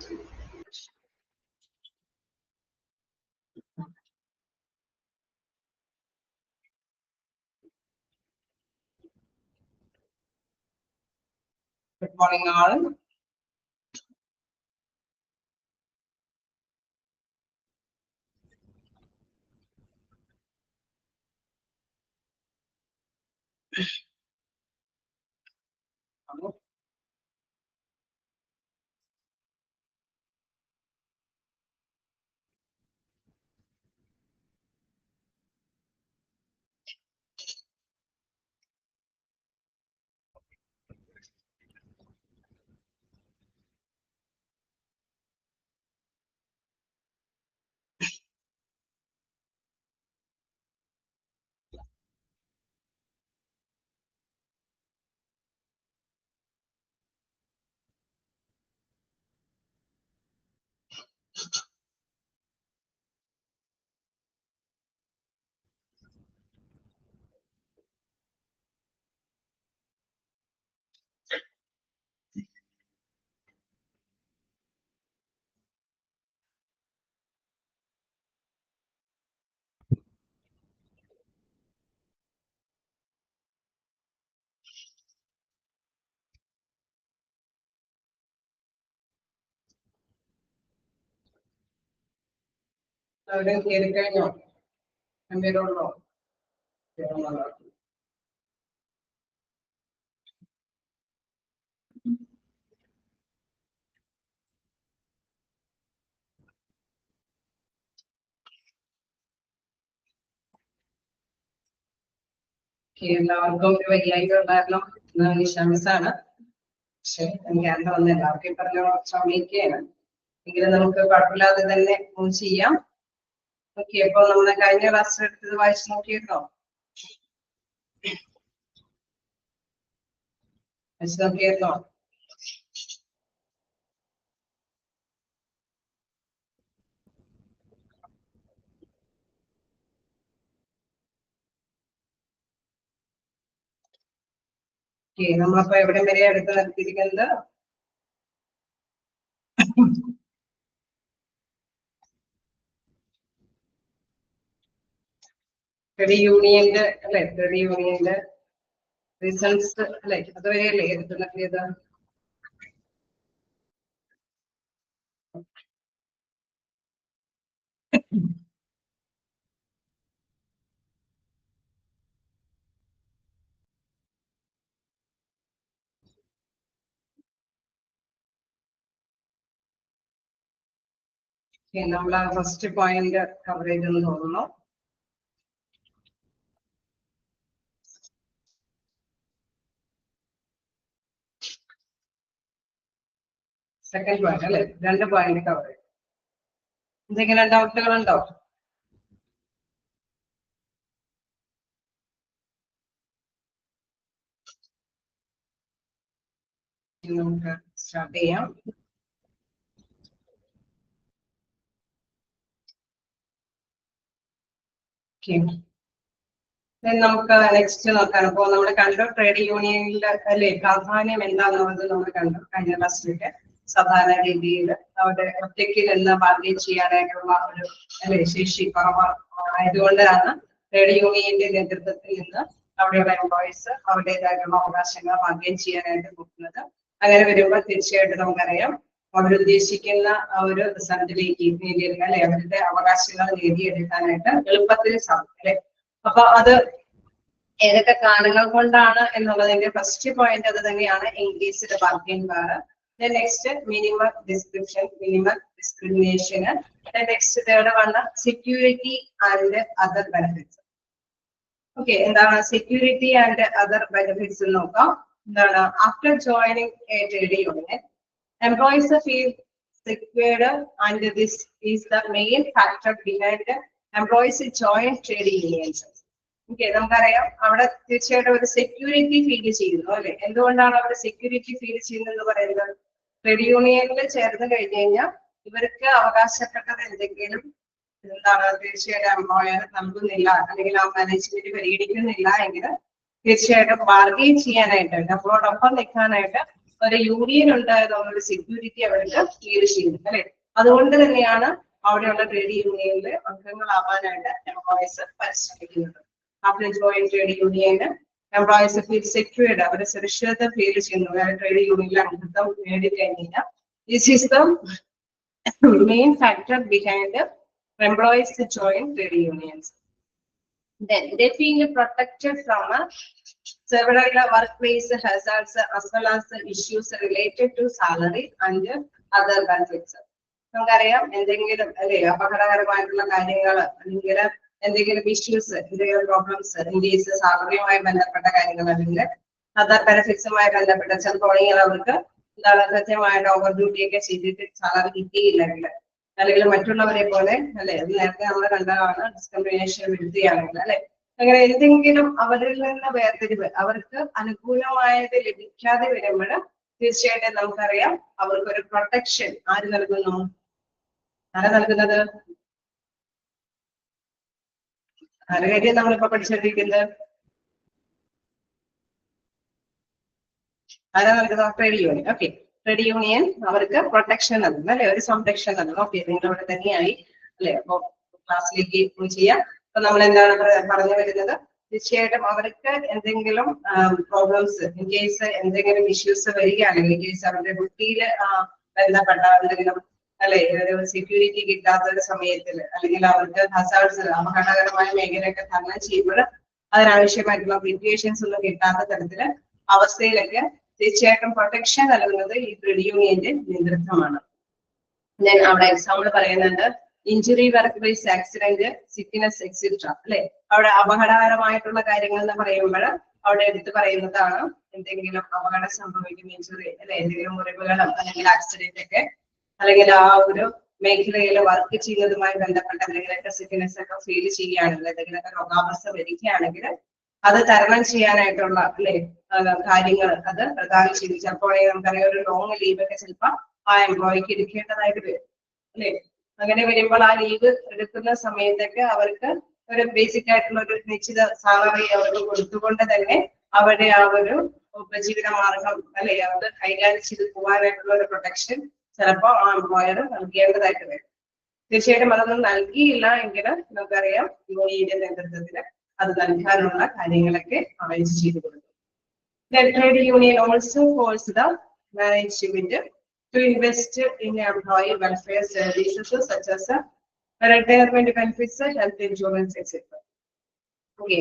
Good morning, all. Everyone clear കഴിഞ്ഞോ? എന്തേലുള്ളോ? എല്ലാവർക്കും ഒരു വയ്യായ്ക കാരണം നിശാമിസാണ്. പക്ഷെ ഞാൻ വന്ന് എല്ലാവർക്കും ഈ പറഞ്ഞ ശ്രമിക്കുകയാണ്. എങ്കിലും നമുക്ക് കുഴപ്പമില്ലാതെ തന്നെ ചെയ്യാം. ഓക്കെ, അപ്പൊ നമ്മള് കഴിഞ്ഞ ക്ലാസ്സിൽ എടുത്തത് വായിച്ചു നോക്കിയിരുന്നോ? വായിച്ചു നോക്കിയിരുന്നോ? ഓക്കെ, നമ്മളപ്പോ എവിടെ വരെയാ എടുത്ത് നിർത്തിയിരിക്കുന്നത്? ക്രെഡിറ്റ് യൂണിയന്റെ അല്ലെ, ക്രെഡിറ്റ് യൂണിയന്റെ റിസൾട്ട്സ് അല്ലെ, അതുവരെയല്ലേ എടുത്ത് നിർത്തിയത്? നമ്മൾ ഫസ്റ്റ് പോയിന്റ് കവർ ചെയ്തെന്ന് തോന്നുന്നു. സെക്കൻഡ് പോയിന്റ് അല്ലെ, 2 പോയിന്റ് കവർ ചെയ്തു. എന്തെങ്കിലും ഡൗട്ടുകളുണ്ടോ? നമുക്ക് സ്റ്റാർട്ട് ചെയ്യാം. നമുക്ക് നെക്സ്റ്റ് നോക്കാം. അപ്പോൾ നമ്മൾ കണ്ടു ട്രേഡ് യൂണിയനിലെ അല്ലെ പ്രാധാന്യം എന്താണെന്നുള്ളത് നമ്മൾ കണ്ടു കഴിഞ്ഞ ക്ലാസ്സിലൊക്കെ. സാധാരണ രീതിയിൽ അവിടെ ഒറ്റയ്ക്ക് നിന്ന് ബാർഗെയിൻ ചെയ്യാനായിട്ടുള്ള ഒരു അല്ലെ ശേഷി കുറവായതുകൊണ്ടാണ് ട്രേഡ് യൂണിയന്റെ നേതൃത്വത്തിൽ നിന്ന് അവിടെയുള്ള എംപ്ലോയീസ് അവരുടേതായിട്ടുള്ള അവകാശങ്ങൾ ബാർഗെയിൻ ചെയ്യാനായിട്ട് നോക്കുന്നത്. അങ്ങനെ വരുമ്പോൾ തീർച്ചയായിട്ടും നമുക്കറിയാം അവരുദ്ദേശിക്കുന്ന ആ ഒരു റിസൾട്ടിലേക്ക് നേടിയെടുക്കാൻ അല്ലെ അവരുടെ അവകാശങ്ങൾ നേടിയെടുക്കാനായിട്ട് എളുപ്പത്തിൽ സാധിക്കും അല്ലെ. അപ്പൊ അത് ഏതൊക്കെ കാരണങ്ങൾ കൊണ്ടാണ് എന്നുള്ളതിന്റെ ഫസ്റ്റ് പോയിന്റ് അത് തന്നെയാണ്, increased bargain power. Next minimum description, minimum discrimination. Next third one security and other benefits. Okay, എന്താണ് സെക്യൂരിറ്റി ആൻഡ് അതർ ബെനിഫിറ്റ്സ് നോക്കാം. എന്താണ്, after joining A trade union employees feel secured and this is the main factor behind employees join trade unions. Okay, നമുക്കറിയാം അവിടെ തീർച്ചയായിട്ടും ഒരു security feel ചെയ്യുന്നു അല്ലെ. എന്തുകൊണ്ടാണ് അവിടെ സെക്യൂരിറ്റി ഫീൽ ചെയ്യുന്നത് പറയുന്നത്? ട്രേഡ് യൂണിയനിൽ ചേർന്ന് കഴിഞ്ഞു കഴിഞ്ഞാൽ ഇവർക്ക് അവകാശപ്പെട്ടത് എന്തെങ്കിലും എന്താണ് തീർച്ചയായിട്ടും എംപ്ലോയർ നൽകുന്നില്ല അല്ലെങ്കിൽ ആ മാനേജ്മെന്റ് പരിഗണിക്കുന്നില്ല എങ്കിൽ തീർച്ചയായിട്ടും ബാർഗെയിൻ ചെയ്യാനായിട്ട് നമ്മളോടൊപ്പം നിൽക്കാനായിട്ട് ഒരു യൂണിയൻ ഉണ്ടായതുകൊണ്ട് ഒരു സെക്യൂരിറ്റി അവർക്ക് ഫീൽ ചെയ്യുന്നു അല്ലെ. അതുകൊണ്ട് തന്നെയാണ് അവിടെയുള്ള ട്രേഡ് യൂണിയനിൽ അംഗങ്ങളാവാനായിട്ട് എംപ്ലോയീസ് പരിശ്രമിക്കുന്നത്. ആഫ്റ്റർ ജോയിൻ ട്രേഡ് യൂണിയന് എംപ്ലോയീസ് ഫീൽ സെക്യൂർഡ്, അവരെ സുരക്ഷിതത്വം ഫീൽ ചെയ്യുന്നു. ട്രേഡ് യൂണിയനിൽ അംഗത്വം നേടിക്കഴിഞ്ഞാൽ this is the main factor behind employees to join trade unions. Then they feel protected from several workplace hazards as well as issues related to salary and other benefits. നമുക്കറിയാം എന്തെങ്കിലും അല്ലെ അപകടകരമായിട്ടുള്ള കാര്യങ്ങൾ അല്ലെങ്കിൽ എന്തെങ്കിലും issues, എന്തെങ്കിലും problems in case സാലറിയുമായി ബന്ധപ്പെട്ട കാര്യങ്ങൾ അല്ലെങ്കിൽ അതർ ബെനിഫിറ്റ്സുമായി ബന്ധപ്പെട്ട ചിലപ്പോൾ അവർക്ക് എന്താണ് കൃത്യമായിട്ട് ഓവർ ഡ്യൂട്ടി ഒക്കെ ചെയ്തിട്ട് സാലറി കിട്ടിയില്ലെങ്കിൽ അല്ലെങ്കിൽ മറ്റുള്ളവരെ പോലെ അല്ലെ, അത് നേരത്തെ നമ്മൾ കണ്ടതാണ് ഡിസ്ക്രിമിനേഷൻ വരുത്തുകയാണെങ്കിൽ അല്ലെ, അങ്ങനെ എന്തെങ്കിലും അവരിൽ നിന്ന് വേർതിരിവ് അവർക്ക് അനുകൂലമായത് ലഭിക്കാതെ വരുമ്പോൾ തീർച്ചയായിട്ടും നമുക്കറിയാം അവർക്കൊരു പ്രൊട്ടക്ഷൻ ആര് നൽകുന്നു? ആരാ നൽകുന്നത്? ആരുടെ കാര്യം നമ്മളിപ്പോ പഠിച്ചുകൊണ്ടിരിക്കുന്നത്? ആരാ നൽകുന്നത്? Trade union. Okay, trade union അവർക്ക് പ്രൊട്ടക്ഷൻ നൽകുന്നു അല്ലെ, ഒരു സംരക്ഷണം നൽകുന്നു. ഓക്കെ, നിങ്ങൾ ഇവിടെ തന്നെയായി അല്ലെ. അപ്പൊ ക്ലാസ്സിലേക്ക് ചെയ്യാം. അപ്പൊ നമ്മൾ എന്താണ് പറഞ്ഞു വരുന്നത്? തീർച്ചയായിട്ടും അവർക്ക് എന്തെങ്കിലും പ്രോബ്ലംസ് ഇൻ കേസ് എന്തെങ്കിലും ഇഷ്യൂസ് വരികയാണെങ്കിൽ, ഇൻ കേസ് അവരുടെ ഡ്യൂട്ടിയിൽ ബന്ധപ്പെട്ട എന്തെങ്കിലും അല്ലെ ഒരു സെക്യൂരിറ്റി കിട്ടാത്ത ഒരു സമയത്തിൽ അല്ലെങ്കിൽ അവർക്ക് ഹസാർഡ്സ് അപകടകരമായ മേഖലയൊക്കെ തരണം ചെയ്യുമ്പോൾ അതിനാവശ്യമായിട്ടുള്ള പ്രിപ്പറേഷൻസ് ഒന്നും കിട്ടാത്ത തരത്തില് അവസ്ഥയിലൊക്കെ തീർച്ചയായിട്ടും പ്രൊട്ടക്ഷൻ നൽകുന്നത് ഈ ട്രേഡ് യൂണിയന്റെ നേതൃത്വമാണ്. ഞാൻ അവിടെ എക്സാമ്പിൾ പറയുന്നുണ്ട്, injury, work place accident, sickness etcetera അല്ലെ. അവിടെ അപകടകരമായിട്ടുള്ള കാര്യങ്ങൾ എന്ന് പറയുമ്പോൾ അവിടെ എടുത്തു പറയുന്നതാണ് എന്തെങ്കിലും അപകടം സംഭവിക്കുന്ന ഇഞ്ചുറി അല്ലെ, എന്തെങ്കിലും മുറിവുകളും അല്ലെങ്കിൽ ആക്സിഡന്റ് ഒക്കെ അല്ലെങ്കിൽ ആ ഒരു മേഖലയിൽ വർക്ക് ചെയ്യുന്നതുമായി ബന്ധപ്പെട്ട എന്തെങ്കിലുമൊക്കെ സിക്നസ് ഒക്കെ ഫീൽ ചെയ്യുകയാണെങ്കിൽ, എന്തെങ്കിലുമൊക്കെ രോഗാവസ്ഥ വരികയാണെങ്കിൽ അത് തരണം ചെയ്യാനായിട്ടുള്ള അല്ലെ കാര്യങ്ങൾ അത് പ്രദാനം ചെയ്തു. ചിലപ്പോൾ നമുക്കറിയാം ഒരു ലോങ് ലീവ് ഒക്കെ ചിലപ്പോൾ ആ എംപ്ലോയിക്ക് എടുക്കേണ്ടതായിട്ട് വരും അല്ലെ. അങ്ങനെ വരുമ്പോൾ ആ ലീവ് എടുക്കുന്ന സമയത്തൊക്കെ അവർക്ക് ഒരു ബേസിക് ആയിട്ടുള്ള ഒരു നിശ്ചിത സാലറി അവർക്ക് കൊടുത്തുകൊണ്ട് തന്നെ അവരുടെ ആ ഒരു ഉപജീവന മാർഗം അല്ലെ അത് കൈകാര്യം ചെയ്ത് പോകാനായിട്ടുള്ള ഒരു പ്രൊട്ടക്ഷൻ ചിലപ്പോൾ ആ എംപ്ലോയർ നൽകേണ്ടതായിട്ട് വരും. തീർച്ചയായിട്ടും അതൊന്നും നൽകിയില്ല എങ്കിൽ നമുക്കറിയാം യൂണിയന്റെ നേതൃത്വത്തിൽ അത് നൽകാനുള്ള കാര്യങ്ങളൊക്കെ അറേഞ്ച് ചെയ്തു കൊടുക്കും. The trade union also calls the management to invest in employee welfare services such as retirement benefits, health insurance, etc. Okay.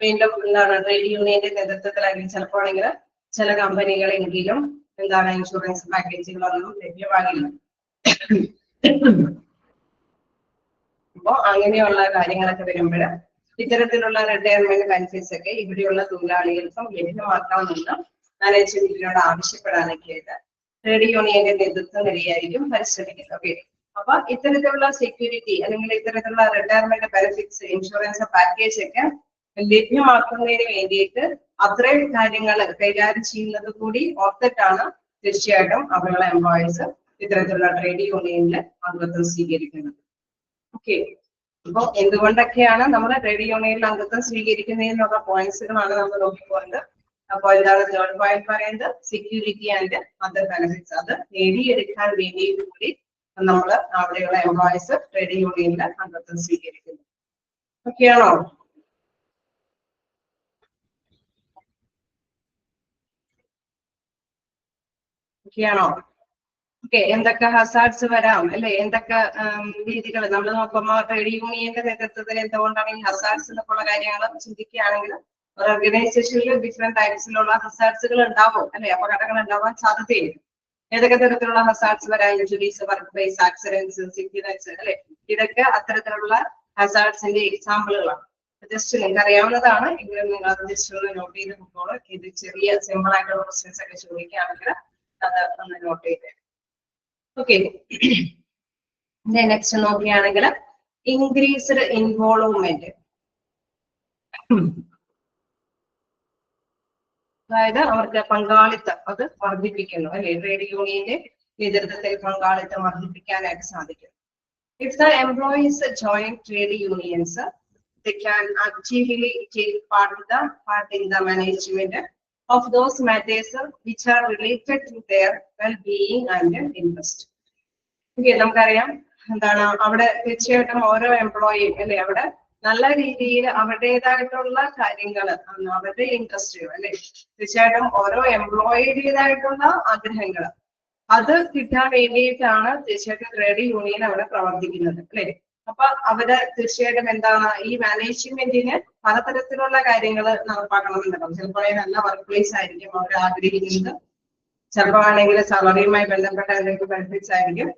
വീണ്ടും എന്താണ് ട്രേഡ് യൂണിയന്റെ നേതൃത്വത്തിലാണെങ്കിൽ ചിലപ്പോൾ ആണെങ്കിൽ ചില കമ്പനികളെങ്കിലും എന്താണ് ഇൻഷുറൻസ് പാക്കേജുകളൊന്നും ലഭ്യമാകില്ല. അപ്പോ അങ്ങനെയുള്ള കാര്യങ്ങളൊക്കെ വരുമ്പോൾ ഇത്തരത്തിലുള്ള റിട്ടയർമെന്റ് ബെനിഫിറ്റ്സ് ഒക്കെ ഇവിടെയുള്ള തൊഴിലാളികൾക്കും ലഭ്യമാക്കാമെന്ന് മാനേജ്മെന്റിനോട് ആവശ്യപ്പെടാനൊക്കെ ആയിട്ട് ട്രേഡ് യൂണിയന്റെ നേതൃത്വം നിലയായിരിക്കും പരിശ്രമിക്കുന്നത്. ഓക്കെ, അപ്പൊ ഇത്തരത്തിലുള്ള സെക്യൂരിറ്റി അല്ലെങ്കിൽ ഇത്തരത്തിലുള്ള റിട്ടയർമെന്റ് ബെനിഫിറ്റ്സ്, ഇൻഷുറൻസ് പാക്കേജ് ഒക്കെ ലഭ്യമാക്കുന്നതിന് വേണ്ടിയിട്ട് അത്രയും കാര്യങ്ങൾ കൈകാര്യം ചെയ്യുന്നത് കൂടി ഓർത്തിട്ടാണ് തീർച്ചയായിട്ടും അവരുടെ എംപ്ലോയീസ് ഇത്തരത്തിലുള്ള ട്രേഡ് യൂണിയനിൽ അംഗത്വം സ്വീകരിക്കുന്നത്. ഓക്കെ, അപ്പൊ എന്തുകൊണ്ടൊക്കെയാണ് നമ്മൾ ട്രേഡ് യൂണിയനിൽ അംഗത്വം സ്വീകരിക്കുന്നതിനുള്ള പോയിന്റ്സുകളാണ് നമ്മൾ നോക്കിപ്പോകുന്നത്. അപ്പൊ എന്താണ് തേർഡ് പോയിന്റ് പറയുന്നത്? Security and other benefits. അത് നേടിയെടുക്കാൻ വേണ്ടിയിട്ട് കൂടി നമ്മൾ അവിടെയുള്ള എംപ്ലോയീസ് ട്രേഡ് യൂണിയനിൽ അംഗത്വം സ്വീകരിക്കുന്നു. ഓക്കെയാണോ? ഓക്കെയാണോ? ഓക്കെ, എന്തൊക്കെ ഹസാർഡ്സ് വരാം അല്ലെ, എന്തൊക്കെ രീതികൾ നമ്മൾ നോക്കുമ്പോൾ ട്രേഡ് യൂണിയന്റെ നേതൃത്വത്തിൽ എന്തുകൊണ്ടാണ് ഈ ഹസാർഡ്സ് എന്നൊക്കെയുള്ള കാര്യങ്ങൾ ചിന്തിക്കുകയാണെങ്കിൽ ഒരു ഓർഗനൈസേഷനിൽ ഡിഫറെന്റ് ടൈപ്സിലുള്ള ഹസാർഡ്സുകൾ ഉണ്ടാവും അല്ലെ, അപകടങ്ങൾ ഉണ്ടാവാൻ സാധ്യതയുണ്ട്. ഏതൊക്കെ തരത്തിലുള്ള ഹസാർഡ്സ് വരാം? ഇൻജുറീസ്, വർക്ക് പ്ലേസ് ആക്സിഡന്റ്സ്, സിക്നസ് അല്ലെ, ഇതൊക്കെ അത്തരത്തിലുള്ള ഹസാർഡ്സിന്റെ എക്സാമ്പിളുകളാണ്. ജസ്റ്റ് നിങ്ങൾക്ക് അറിയാവുന്നതാണ് എങ്കിലും നിങ്ങൾ അത് ജസ്റ്റ് ഒന്ന് നോട്ട് ചെയ്ത് പോകുമ്പോൾ ഇത് ചെറിയ സിമ്പിൾ ആയിട്ടുള്ള ക്വസ്റ്റ്യൻസ് ഒക്കെ ചോദിക്കുകയാണെങ്കിൽ അത് ഒന്ന് നോട്ട് ചെയ്ത്. ഓക്കെ, നെക്സ്റ്റ് നോക്കുകയാണെങ്കിൽ ഇൻക്രീസ്ഡ് ഇൻവോൾവ്മെന്റ്, അതായത് അവർക്ക് പങ്കാളിത്തം അത് വർദ്ധിപ്പിക്കുന്നു അല്ലെ. ട്രേഡ് യൂണിയന്റെ നേതൃത്വത്തിൽ പങ്കാളിത്തം വർദ്ധിപ്പിക്കാനായിട്ട് സാധിക്കും. If the employees join trade unions, they can actively take part in the management of those matters which are related to their well-being and interest. Okay, നമുക്കറിയാം എന്താണ് അവിടെ തീർച്ചയായിട്ടും ഓരോ എംപ്ലോയിയും അല്ലെ അവിടെ നല്ല രീതിയിൽ അവരുടേതായിട്ടുള്ള കാര്യങ്ങൾ അവരുടെ ഇൻട്രസ്റ്റുകൾ അല്ലെ തീർച്ചയായിട്ടും ഓരോ എംപ്ലോയിയുടേതായിട്ടുള്ള ആഗ്രഹങ്ങൾ അത് കിട്ടാൻ വേണ്ടിയിട്ടാണ് തീർച്ചയായിട്ടും ട്രേഡ് യൂണിയൻ അവിടെ പ്രവർത്തിക്കുന്നത് അല്ലെ. അപ്പൊ അവര് തീർച്ചയായിട്ടും എന്താണ് ഈ മാനേജ്മെന്റിന് പലതരത്തിലുള്ള കാര്യങ്ങൾ നടപ്പാക്കണമെന്നുണ്ടാവും. ചിലപ്പോൾ നല്ല വർക്ക് പ്ലേസ് ആയിരിക്കും അവർ ആഗ്രഹിക്കുന്നത്, ചിലപ്പോൾ ആണെങ്കിൽ സാലറിയുമായി ബന്ധപ്പെട്ട എന്തെങ്കിലും ബെനിഫിറ്റ്സ് ആയിരിക്കും,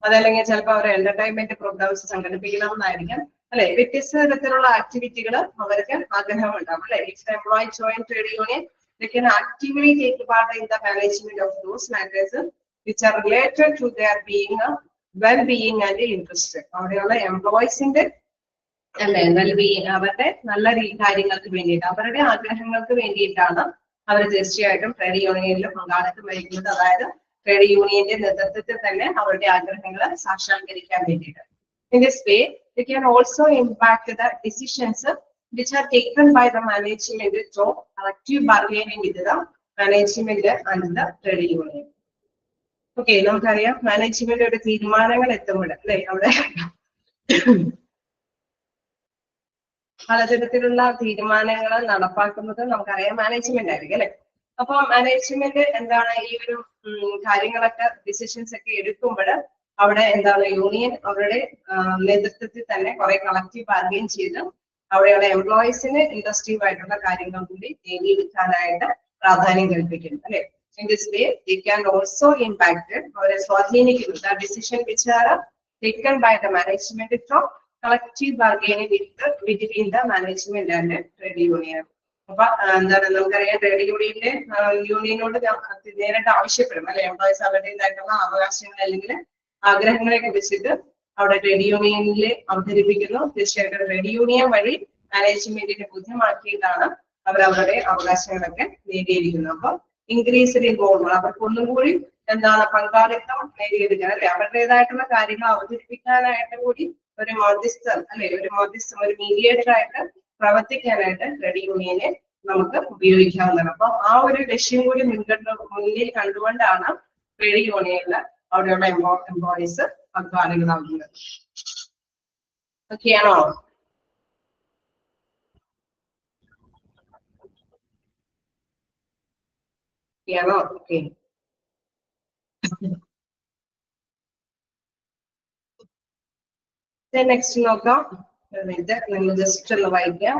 അതല്ലെങ്കിൽ ചിലപ്പോൾ അവർ എന്റർടൈൻമെന്റ് പ്രോഗ്രാംസ് സംഘടിപ്പിക്കണമെന്നായിരിക്കും അല്ലെ. വ്യത്യസ്ത തരത്തിലുള്ള ആക്ടിവിറ്റികൾ അവർക്ക് ആഗ്രഹമുണ്ടാവും അല്ലെ. If employee join trade union they can actively take part in the management of those matters which are related to their well-being and interest. അവിടെയുള്ള എംപ്ലോയീസിന്റെ അല്ലെ വെൽബീയിങ് അവരുടെ നല്ല കാര്യങ്ങൾക്ക് വേണ്ടിയിട്ട് അവരുടെ ആഗ്രഹങ്ങൾക്ക് വേണ്ടിയിട്ടാണ് അവർ തീർച്ചയായിട്ടും ട്രേഡ് യൂണിയനിൽ പങ്കാളിത്തം വഹിക്കുന്നത്. അതായത് ട്രേഡ് യൂണിയന്റെ നേതൃത്വത്തിൽ തന്നെ അവരുടെ ആഗ്രഹങ്ങൾ സാക്ഷാത്കരിക്കാൻ വേണ്ടിയിട്ട്. In this way, they can also impact the decisions which are taken by the management through collective bargaining with the management and the trade union. Okay, നമുക്കറിയാം മാനേജ്മെന്റിന്റെ തീരുമാനങ്ങൾ എത്തുമ്പോൾ അല്ലെ അവിടെ പലതരത്തിലുള്ള തീരുമാനങ്ങൾ നടപ്പാക്കുന്നത് നമുക്കറിയാം മാനേജ്മെന്റ് ആയിരിക്കും അല്ലെ. അപ്പൊ മാനേജ്മെന്റ് എന്താണ് ഈ ഒരു കാര്യങ്ങളൊക്കെ ഡിസിഷൻസ് ഒക്കെ എടുക്കുമ്പോൾ അവിടെ എന്താണ് യൂണിയൻ അവരുടെ നേതൃത്വത്തിൽ തന്നെ കുറെ കളക്റ്റീവ് ബാർഗെയിൻ ചെയ്ത് അവിടെയുള്ള എംപ്ലോയീസിന് ഇൻട്രസ്റ്റീവ് ആയിട്ടുള്ള കാര്യങ്ങൾ കൂടി നേടിയെടുക്കാനായിട്ട് പ്രാധാന്യം കൽപ്പിക്കുന്നു അല്ലെ. In this way, they can also impact or സ്വാധീനിക്കുന്നു the decision which are taken by the management through collective bargaining between the management and trade union. അപ്പൊ എന്താണ് നമുക്കറിയാം ട്രേഡ് യൂണിയനോട് നേരിട്ട് ആവശ്യപ്പെടും അല്ലെ. എംപ്ലോയീസ് അവരുടേതായിട്ടുള്ള അവകാശങ്ങൾ അല്ലെങ്കിൽ ആഗ്രഹങ്ങളെ കുറിച്ചിട്ട് അവിടെ ട്രേഡ് യൂണിയനിൽ അവതരിപ്പിക്കുന്നു. തീർച്ചയായിട്ടും ട്രേഡ് യൂണിയൻ വഴി മാനേജ്മെന്റിനെ ബുദ്ധിമാക്കിയിട്ടാണ് അവർ അവരുടെ അവകാശങ്ങളൊക്കെ നേടിയിരിക്കുന്നത്. അപ്പൊ ഇൻക്രീസ്ഡ് ഇൻവോൾവ്മെന്റ് അവർക്ക് ഒന്നും കൂടി എന്താണ് പങ്കാളിത്തം നേടിയെടുക്കാൻ അല്ലെ. അവരുടേതായിട്ടുള്ള കാര്യങ്ങൾ അവതരിപ്പിക്കാനായിട്ട് കൂടി ഒരു മധ്യസ്ഥൻ അല്ലെ ഒരു മീഡിയേറ്റർ ആയിട്ട് പ്രവർത്തിക്കാനായിട്ട് ട്രേഡ് യൂണിയനെ നമുക്ക് ഉപയോഗിക്കാവുന്നതാണ്. അപ്പൊ ആ ഒരു ലക്ഷ്യം കൂടി മുന്നിൽ കണ്ടുകൊണ്ടാണ് ട്രേഡ് യൂണിയനിൽ അവിടെയുള്ള എംപ്ലോയീസ് പങ്കാളികളാകുന്നത്. ഓക്കെയാണോ? ഓക്കെ. നെക്സ്റ്റ് നോക്കാം. ഇത് നിങ്ങൾ ജസ്റ്റ് ഒന്ന് വായിക്കാം.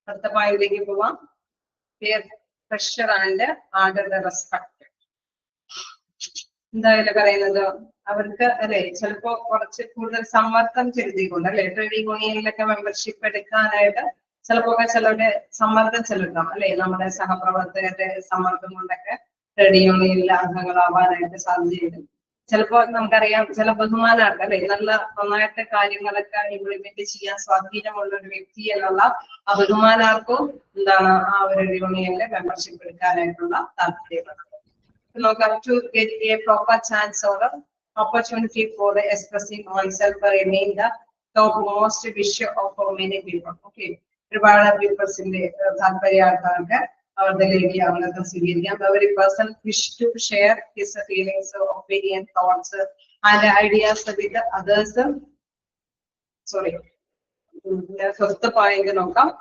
അടുത്ത പോയിന്റിലേക്ക് പോവാം. Pressure and order respect. എന്തായാലും പറയുന്നത് അവർക്ക് അല്ലെ ചിലപ്പോ കുറച്ച് കൂടുതൽ സമ്മർദ്ദം ചെലുത്തിക്കൊണ്ട് അല്ലെ ട്രേഡ് യൂണിയനിലൊക്കെ മെമ്പർഷിപ്പ് എടുക്കാനായിട്ട് ചിലപ്പോ ചിലരുടെ സമ്മർദ്ദം ചെലുത്താം അല്ലെ. നമ്മുടെ സഹപ്രവർത്തകരുടെ സമ്മർദ്ദം കൊണ്ടൊക്കെ ട്രേഡ് യൂണിയനിൽ അംഗങ്ങളാവാനായിട്ട് സാധ്യതയുണ്ട്. ചിലപ്പോ നമുക്കറിയാം ചില ബഹുമാനാർക്ക് അല്ലെ നല്ല നന്നായിട്ട് കാര്യങ്ങളൊക്കെ ഇംപ്ലിമെന്റ് ചെയ്യാൻ സ്വാധീനമുള്ള ഒരു വ്യക്തി എന്നുള്ള ആ ബഹുമാനാർക്കും എന്താണ് ആ ഒരു യൂണിയനിലെ മെമ്പർഷിപ്പ് എടുക്കാനായിട്ടുള്ള താല്പര്യമാണ്. To get a proper chance or opportunity for expressing oneself remain the topmost wish of many people. Okay, ഒരുപാട് പീപ്പിൾസിന്റെ താല്പര്യാർത്ഥർക്ക് അവരിലേക്ക് അവർക്ക് സ്വീകരിക്കാം. Every person wish to share his feelings, opinion, thoughts and ideas with others. Sorry, fifth point നോക്കാം.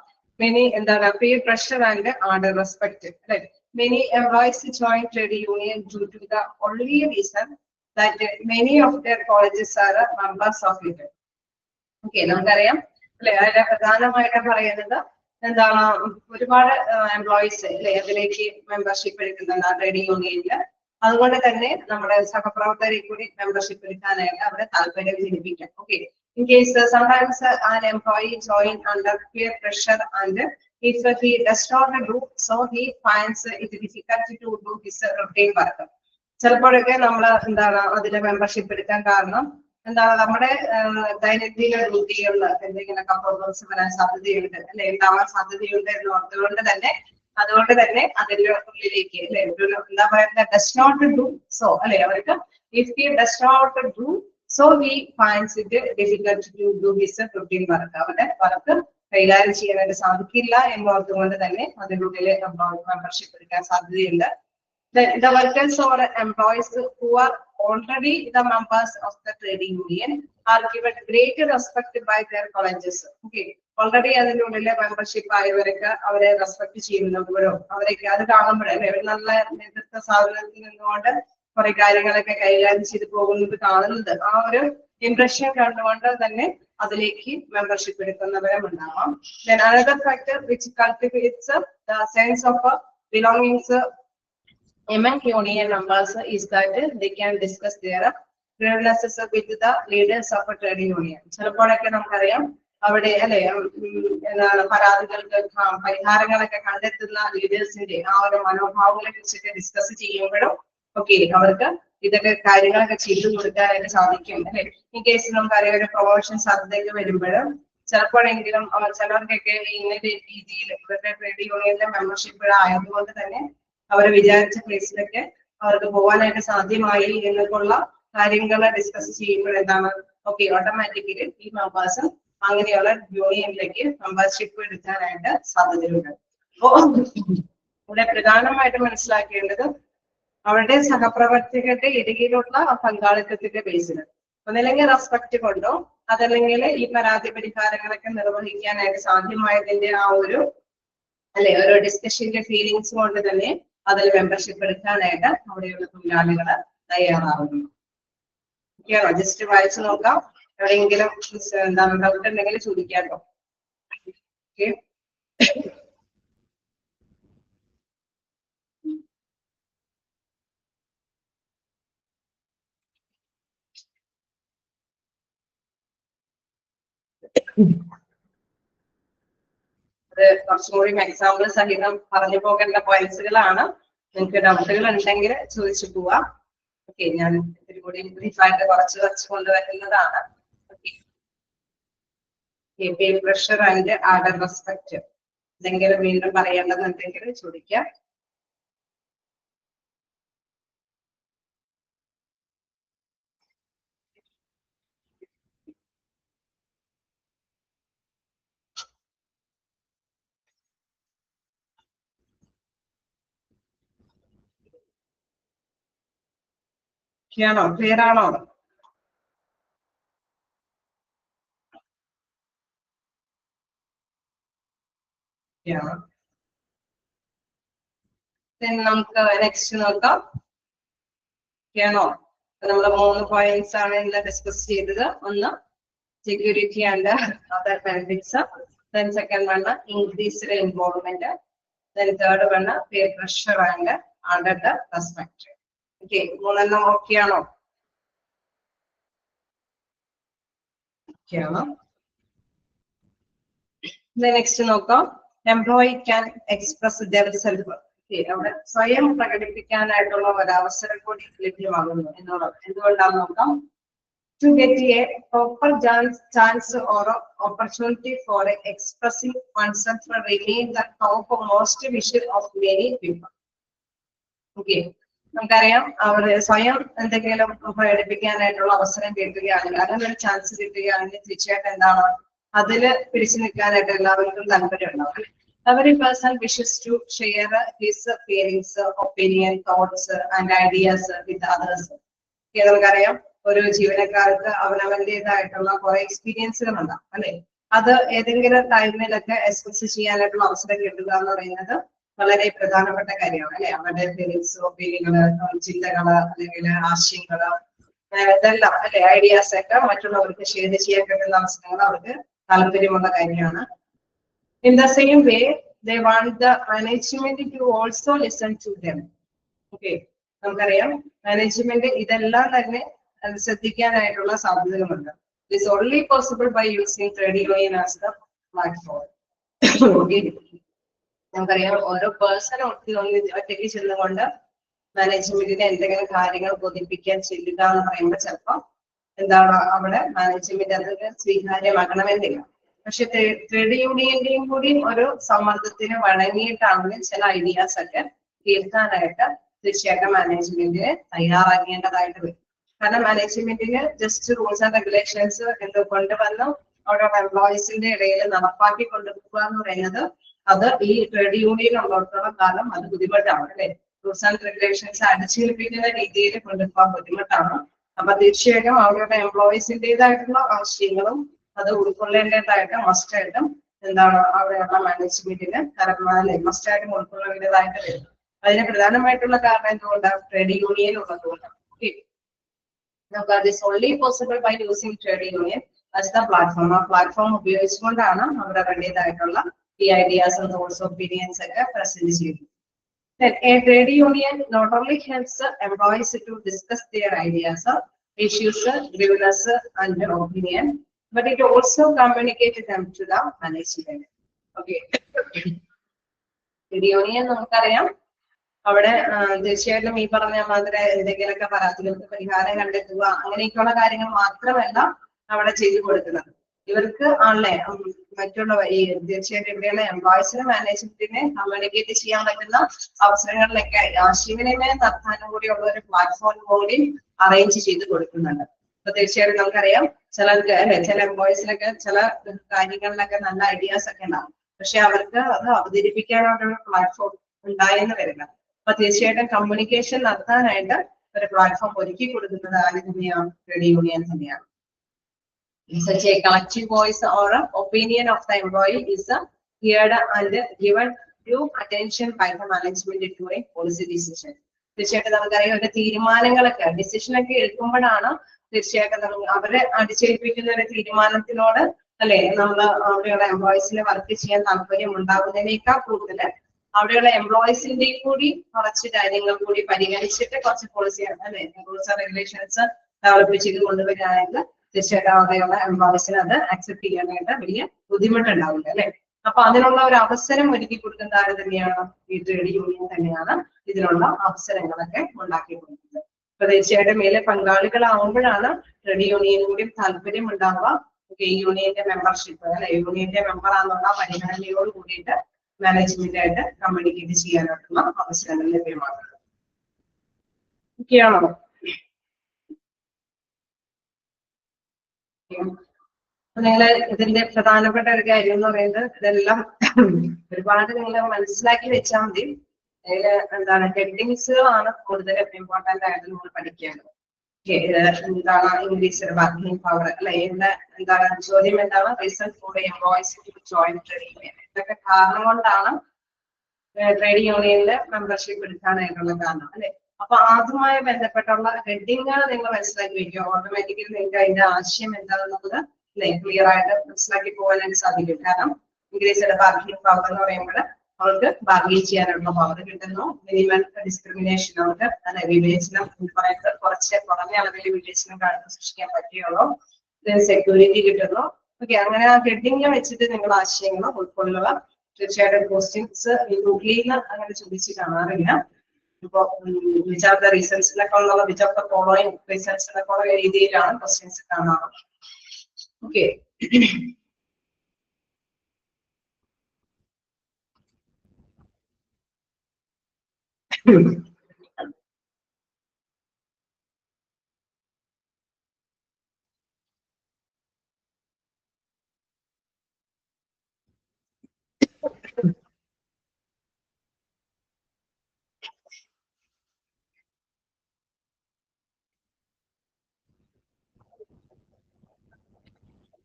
Many എന്താണ് peer pressure and order respect. Right? Many employees join trade union due to the only reason that many of their colleges are members of it. Okay, നമുക്കറിയാം അല്ലെ അതിലെ പ്രധാനമായിട്ട് പറയുന്നത് എന്താണ് ഒരുപാട് employees അല്ലെ അതിലേക്ക് മെമ്പർഷിപ്പ് എടുക്കുന്നുണ്ട് ആ ട്രേഡ് യൂണിയനില്. അതുകൊണ്ട് തന്നെ നമ്മുടെ സഹപ്രവർത്തകരെ കൂടി മെമ്പർഷിപ്പ് എടുക്കാനായിട്ട് അവരെ താല്പര്യം ജനിപ്പിക്കാം. Okay, in case sometimes an employee join under peer pressure and if he does not do so he finds it difficult to do his routine work. ചിലപ്പോഴൊക്കെ നമ്മൾ എന്താണ് അതിലെ മെമ്പർഷിപ്പ് എടുക്കാൻ കാരണം എന്താണ് നമ്മുടെ ദൈനംദിന ഡ്യൂട്ടികളിൽ എന്തെങ്കിലുമൊക്കെ പ്രോബ്ലംസ് വരാൻ സാധ്യതയുണ്ട് അല്ലെ ഉണ്ടാവാൻ സാധ്യതയുണ്ട് എന്ന് ഓർത്തുകൊണ്ട് തന്നെ അതിന്റെ ഉള്ളിലേക്ക് അല്ലെ എന്താ പറയുക ഡസ് നോട്ട് ഡു സോ അല്ലെ അവർക്ക് if he does not do so he finds it difficult to do his routine work. അവരുടെ വർക്ക് കൈകാര്യം ചെയ്യാനായിട്ട് സാധിക്കില്ല എന്ന് ഓർത്തുകൊണ്ട് തന്നെ അതിനുള്ളിൽ മെമ്പർഷിപ്പ് എടുക്കാൻ സാധ്യതയുണ്ട്. The workers or employees who are already the members of the trade union are given great respect by their colleges. Okay, already അതിന്റെ ഉള്ളിലെ മെമ്പർഷിപ്പ് ആയവരൊക്കെ അവരെ റെസ്പെക്ട് ചെയ്യുന്നവരോ അവരൊക്കെ അത് കാണുമ്പോഴല്ലേ അവർ നല്ല നേതൃത്വ സ്ഥാപനത്തിൽ നിന്നുകൊണ്ട് കുറെ കാര്യങ്ങളൊക്കെ കൈകാര്യം ചെയ്ത് പോകുന്നത് കാണുന്നത് ആ ഒരു ഇംപ്രഷൻ കണ്ടുകൊണ്ട് തന്നെ അതിലേക്ക് മെമ്പർഷിപ്പ് എടുക്കുന്നവരും ഉണ്ടാവാം. Then another factor which cultivates the sense of belongings among union members is that they can discuss their grievances with the leaders of a trade union. ചിലപ്പോഴൊക്കെ നമുക്കറിയാം അവിടെ അല്ലെ പരാതികൾക്ക് പരിഹാരങ്ങളൊക്കെ കണ്ടെത്തുന്ന ലീഡേഴ്സിന്റെ ആ ഒരു മനോഭാവങ്ങളെ കുറിച്ചൊക്കെ ഡിസ്കസ് ചെയ്യുമ്പോഴും ഓക്കെ അവർക്ക് ഇതൊക്കെ കാര്യങ്ങളൊക്കെ ചെയ്തു കൊടുക്കാനായിട്ട് സാധിക്കും അല്ലെ. ഇൻ കേസ് നമുക്കറിയാം ഒരു പ്രൊമോഷൻ സാധ്യതയൊക്കെ വരുമ്പോഴും ചിലപ്പോഴെങ്കിലും ചിലർക്കൊക്കെ ഇന്ന രീതിയിൽ ഇവരുടെ ട്രേഡ് യൂണിയനിലെ മെമ്പർഷിപ്പ് ആയതുകൊണ്ട് തന്നെ അവർ വിചാരിച്ച പ്ലേസിലൊക്കെ അവർക്ക് പോകാനായിട്ട് സാധ്യമായി എന്നൊക്കെയുള്ള കാര്യങ്ങൾ ഡിസ്കസ് ചെയ്യുമ്പോൾ എന്താണ് ഓക്കെ ഓട്ടോമാറ്റിക്കലി ഈ മെമ്പേഴ്സ് അങ്ങനെയുള്ള യൂണിയനിലേക്ക് മെമ്പർഷിപ്പ് എടുക്കാനായിട്ട് സാധ്യതയുണ്ട്. അപ്പോ ഇവിടെ പ്രധാനമായിട്ട് മനസ്സിലാക്കേണ്ടത് അവരുടെ സഹപ്രവർത്തകരുടെ ഇടയിലുള്ള പങ്കാളിത്തത്തിന്റെ ബേസിൽ ഒന്നല്ലെങ്കിൽ റെസ്പെക്ട് കൊണ്ടോ അതല്ലെങ്കിൽ ഈ പരാതി പരിഹാരങ്ങളൊക്കെ നിർവഹിക്കാനായിട്ട് സാധ്യമായതിന്റെ ആ ഒരു അല്ലെ ഒരു ഡിസ്കഷന്റെ ഫീലിങ്സ് കൊണ്ട് തന്നെ അതിൽ മെമ്പർഷിപ്പ് എടുക്കാനായിട്ട് അവിടെയുള്ള തൊഴിലാളികള് തയ്യാറാവുന്നു. ഓക്കെയാണോ? ജസ്റ്റ് വായിച്ചു നോക്കാം. എവിടെയെങ്കിലും എന്താണ് ഡൗട്ട് ഉണ്ടെങ്കിൽ ചോദിക്കാട്ടോ. ഓക്കെ, അത് കുറച്ചും കൂടി എക്സാമ്പിൾ സഹിതം പറഞ്ഞു പോകേണ്ട പോയിന്റ്സുകളാണ്. നിങ്ങൾക്ക് ഡൗട്ടുകൾ ഉണ്ടെങ്കിൽ ചോദിച്ചു പോവാം. ഓക്കെ, ഞാൻ ഇതിൽ കൂടി ബ്രീഫായിട്ട് കുറച്ച് കൊണ്ടുവരുന്നതാണ്. Okay, pressure and order respect എന്തെങ്കിലും വീണ്ടും പറയേണ്ടതുണ്ടെങ്കിൽ ചോദിക്കാം. ആണോ? ക്ലിയർ ആണോ? നമുക്ക് നെക്സ്റ്റ് നോക്കാം. ആണോ? നമ്മൾ 3 പോയിന്റ്സ് ആണ് ഇന്ന് ഡിസ്കസ് ചെയ്തത്. ഒന്ന് security and other benefits, then second one increased involvement, then third one peer pressure and under the respect. Okay, 3 okay ആണോ? നെക്സ്റ്റ് നോക്കാം. Employee can express their self. അവിടെ സ്വയം പ്രകടിപ്പിക്കാനായിട്ടുള്ള ഒരവസരം കൂടി ലഭ്യമാകുന്നു എന്നുള്ളത്. എന്തുകൊണ്ടാന്ന് നോക്കാം. To get a proper chance or opportunity for expressing oneself remain the topmost vision of many people. Okay. നമുക്കറിയാം അവര് സ്വയം എന്തെങ്കിലും പ്രകടിപ്പിക്കാനായിട്ടുള്ള അവസരം കിട്ടുകയാണെങ്കിൽ, അങ്ങനെ ഒരു ചാൻസ് കിട്ടുകയാണെങ്കിൽ തീർച്ചയായിട്ടും എന്താണ് അതില് പിടിച്ചു നിൽക്കാനായിട്ട് എല്ലാവർക്കും താല്പര്യം ഉണ്ടാവും. Every person wishes to share his feelings, opinion, thoughts and ideas with others. നമുക്കറിയാം ഒരു ജീവനക്കാർക്ക് അവനവന്റേതായിട്ടുള്ള കുറെ എക്സ്പീരിയൻസുകൾ ഉണ്ടാവും അല്ലെ. അത് ഏതെങ്കിലും ടൈമിലൊക്കെ എക്സ്പ്രസ് ചെയ്യാനായിട്ടുള്ള അവസരം കിട്ടുക എന്ന് പറയുന്നത് വളരെ പ്രധാനപ്പെട്ട കാര്യമാണ് അല്ലെ. അവരുടെ ഫീലിങ്സ്, ഒപ്പീനിയനുകള്, ചിന്തകള് അല്ലെങ്കിൽ ആശയങ്ങള് ഇതെല്ലാം അല്ലെ, ഐഡിയാസ് ഒക്കെ മറ്റുള്ളവർക്ക് ഷെയർ ചെയ്യാൻ കിട്ടുന്ന അവസരങ്ങൾ അവർക്ക് താല്പര്യമുള്ള കാര്യമാണ്. In the same way, they want the management to also listen to them. Okay. നമുക്കറിയാം മാനേജ്മെന്റ് ഇതെല്ലാം തന്നെ ശ്രദ്ധിക്കാനായിട്ടുള്ള സാധ്യതകളുണ്ട്. It is only possible by using trade union as the platform. നമുക്കറിയാം ഓരോ പേഴ്സണും ഒറ്റയ്ക്ക് ചെന്നുകൊണ്ട് മാനേജ്മെന്റിനെ എന്തെങ്കിലും കാര്യങ്ങൾ ബോധിപ്പിക്കാൻ ചെല്ലുക എന്ന് പറയുമ്പോൾ ചിലപ്പോൾ എന്താണ് അവിടെ മാനേജ്മെന്റ് അതൊക്കെ സ്വീകാര്യമാകണമെന്നില്ല. പക്ഷെ ട്രേഡ് യൂണിയന്റെയും കൂടി ഒരു സമ്മർദ്ദത്തിന് വഴങ്ങിയിട്ടാണെങ്കിൽ ചില ഐഡിയാസ് ഒക്കെ കേൾക്കാനായിട്ട് തീർച്ചയായിട്ടും മാനേജ്മെന്റിന് തയ്യാറാകേണ്ടതായിട്ട് വരും. കാരണം മാനേജ്മെന്റിന് ജസ്റ്റ് റൂൾസ് ആൻഡ് റെഗുലേഷൻസ് കൊണ്ടുവന്ന് അവരുടെ എംപ്ലോയീസിന്റെ ഇടയിൽ നടപ്പാക്കി കൊണ്ടുപോകുക എന്ന് പറയുന്നത് അത് ഈ ട്രേഡ് യൂണിയൻ ഉള്ളിടത്തോളം കാലം അത് ബുദ്ധിമുട്ടാണ് അല്ലെ. റൂൾസ് ആൻഡ് റെഗുലേഷൻസ് അടിച്ചേൽപ്പിക്കുന്ന രീതിയിൽ കൊണ്ടുപോകാൻ ബുദ്ധിമുട്ടാണ്. അപ്പൊ തീർച്ചയായിട്ടും അവരുടെ എംപ്ലോയീസിന്റേതായിട്ടുള്ള ആശയങ്ങളും അത് ഉൾക്കൊള്ളേണ്ടതായിട്ട് മസ്റ്റായിട്ടും എന്താണ് അവിടെയുള്ള മാനേജ്മെന്റിന് മസ്റ്റായിട്ടും ഉൾക്കൊള്ളേണ്ടതായിട്ട് വരും. അതിന് പ്രധാനമായിട്ടുള്ള കാരണം എന്തുകൊണ്ടാണ്? ട്രേഡ് യൂണിയൻ ഉള്ളതുകൊണ്ടാണ്. This only possible by using trade union as the platform. ആ പ്ലാറ്റ്ഫോം ഉപയോഗിച്ചുകൊണ്ടാണ് അവർ അവരുടേതായിട്ടുള്ള ഈ ഐഡിയാസ് റൂൾസ് ഒപ്പീനിയൻസ് ഒക്കെ പ്രസന്റ് ചെയ്യുന്നത്. A trade union not only helps employees to discuss their ideas, issues, grievances and opinion, but it also communicates them to the management. Okay. Trade union നമുക്കറിയാം അവിടെ തീർച്ചയായിട്ടും ഈ പറഞ്ഞ മാതിരി എന്തെങ്കിലുമൊക്കെ പരാതികൾക്ക് പരിഹാരം കണ്ടെത്തുക അങ്ങനെയൊക്കെയുള്ള കാര്യങ്ങൾ മാത്രമല്ല അവിടെ ചെയ്തു കൊടുക്കുന്നത്. ഇവർക്ക് ആണല്ലേ മറ്റുള്ള ഈ തീർച്ചയായിട്ടും ഇവിടെയുള്ള എംപ്ലോയീസിന് മാനേജ്മെന്റിനെ കമ്മ്യൂണിക്കേറ്റ് ചെയ്യാൻ പറ്റുന്ന അവസരങ്ങളിലൊക്കെ ആശയവിനിമയം നടത്താനും കൂടിയുള്ള ഒരു പ്ലാറ്റ്ഫോം കൂടി അറേഞ്ച് ചെയ്ത് കൊടുക്കുന്നുണ്ട്. അപ്പൊ തീർച്ചയായിട്ടും നമുക്കറിയാം ചിലർക്ക് അല്ലെ ചില എംപ്ലോയീസിനൊക്കെ ചില കാര്യങ്ങളിലൊക്കെ നല്ല ഐഡിയാസ് ഒക്കെ ഉണ്ടാവും. പക്ഷെ അവർക്ക് അത് അവതരിപ്പിക്കാനുള്ള പ്ലാറ്റ്ഫോം ഉണ്ടായെന്ന് വരില്ല. അപ്പൊ തീർച്ചയായിട്ടും കമ്മ്യൂണിക്കേഷൻ നടത്താനായിട്ട് ഒരു പ്ലാറ്റ്ഫോം ഒരുക്കി കൊടുക്കുന്നത് ആര് തന്നെയാണ്? ട്രേഡ് യൂണിയൻ തന്നെയാണ്. Such a collective voice or opinion of the employee is heard and given due attention by the management during policy decision. തീർച്ചയായിട്ടും നമുക്കറിയാം ഒരു തീരുമാനങ്ങളൊക്കെ ഡിസിഷനൊക്കെ എടുക്കുമ്പോഴാണ് തീർച്ചയായിട്ടും അവരെ അടിച്ചേൽപ്പിക്കുന്ന ഒരു തീരുമാനത്തിനോട് അല്ലെ നമ്മൾ അവിടെയുള്ള എംപ്ലോയീസിന് വർക്ക് ചെയ്യാൻ താല്പര്യം ഉണ്ടാകുന്നതിനേക്കാൾ കൂടുതൽ അവിടെയുള്ള എംപ്ലോയീസിന്റെയും കൂടി കുറച്ച് കാര്യങ്ങൾ കൂടി പരിഗണിച്ചിട്ട് കുറച്ച് പോളിസിയാണ് അല്ലെ റൂൾസ് ആൻഡ് റെഗുലേഷൻസ് ഡെവലപ്പ് ചെയ്ത് കൊണ്ടുവരികയാണെങ്കിൽ തീർച്ചയായിട്ടും അവിടെയുള്ള എംപ്ലോയീസിന് അത് അക്സെപ്റ്റ് ചെയ്യാനായിട്ട് വലിയ ബുദ്ധിമുട്ടുണ്ടാവില്ല അല്ലെ. അപ്പൊ അതിനുള്ള ഒരു അവസരം ഒരുക്കി കൊടുക്കുന്ന ആര് തന്നെയാണ്? ഈ ട്രേഡ് യൂണിയൻ തന്നെയാണ് ഇതിനുള്ള അവസരങ്ങളൊക്കെ ഉണ്ടാക്കി കൊടുക്കുന്നത്. അപ്പൊ തീർച്ചയായിട്ടും മേലെ പങ്കാളികളാവുമ്പോഴാണ് ട്രേഡ് യൂണിയനും കൂടി താല്പര്യം ഉണ്ടാവുക. യൂണിയന്റെ മെമ്പർഷിപ്പ് അല്ലെ യൂണിയന്റെ മെമ്പറാന്നുള്ള പരിഗണനയോട് കൂടിയിട്ട് മാനേജ്മെന്റ് ആയിട്ട് കമ്മ്യൂണിക്കേറ്റ് ചെയ്യാനായിട്ടുള്ള അവസരങ്ങൾ ലഭ്യമാകുന്നത്. ഒക്കെയാണോ? നിങ്ങള് ഇതിന്റെ പ്രധാനപ്പെട്ട ഒരു കാര്യം എന്ന് പറയുന്നത് ഇതെല്ലാം ഒരുപാട് നിങ്ങൾ മനസ്സിലാക്കി വെച്ചാൽ മതി. അതില് എന്താണ് ഹെഡിങ്സുകളാണ് കൂടുതൽ ഇമ്പോർട്ടന്റ് ആയിട്ട് നമ്മൾ പഠിക്കേണ്ടത്. എന്താണ് ഇംഗ്ലീഷ് ബാർഗൈനിങ് പവർ അല്ലെ എന്താണ് ചോദ്യം എന്താണ്? Reason for employees to join trade union. ഇതൊക്കെ കാരണം കൊണ്ടാണ് ട്രേഡ് യൂണിയനില് മെമ്പർഷിപ്പ് എടുക്കാനായിട്ടുള്ള കാരണം അല്ലെ. അപ്പൊ അതുമായി ബന്ധപ്പെട്ടുള്ള ഹെഡിങ്ങുകൾ നിങ്ങൾ മനസ്സിലാക്കി വെക്കുക. ഓട്ടോമാറ്റിക്കലി നിങ്ങൾക്ക് അതിന്റെ ആശയം എന്താണെന്നുള്ളത് അല്ലെ ക്ലിയർ ആയിട്ട് മനസ്സിലാക്കി പോകാനായിട്ട് സാധിക്കും. കാരണം ഇംഗ്ലീഷിന്റെ ബാർഗൈനിങ് പവർ എന്ന് പറയുമ്പോൾ അവർക്ക് ബാർഗൈൻ ചെയ്യാനുള്ള പവർ കിട്ടുന്നു. മിനിമം ഡിസ്ക്രിമിനേഷൻ അവർക്ക് അല്ലെ വിവേചനം പറയുന്നത് കുറച്ച് കുറഞ്ഞ അളവിൽ വിവേചനം സൃഷ്ടിക്കാൻ പറ്റുകയുള്ളൂ. സെക്യൂരിറ്റി കിട്ടുന്നു. ഓക്കെ, അങ്ങനെ ആ ഹെഡിങ് വെച്ചിട്ട് നിങ്ങൾ ആശയങ്ങൾ ഉൾക്കൊള്ളുക. തീർച്ചയായിട്ടും ക്വസ്റ്റ്യൻസ് ഗ്രൂപ്പിൽ നിന്ന് അങ്ങനെ ചോദിച്ച് കാണാറില്ല. ഇപ്പൊ വിച്ച് ആർ ദ റീസൺസിനൊക്കെ ഉള്ള വിച്ച് ഓഫ് ദ ഫോളോയിങ് റീസൺസിനൊക്കെ ഉള്ള രീതിയിലാണ് ക്വസ്റ്റ്യൻസ് കാണാറ്. ഓക്കെ.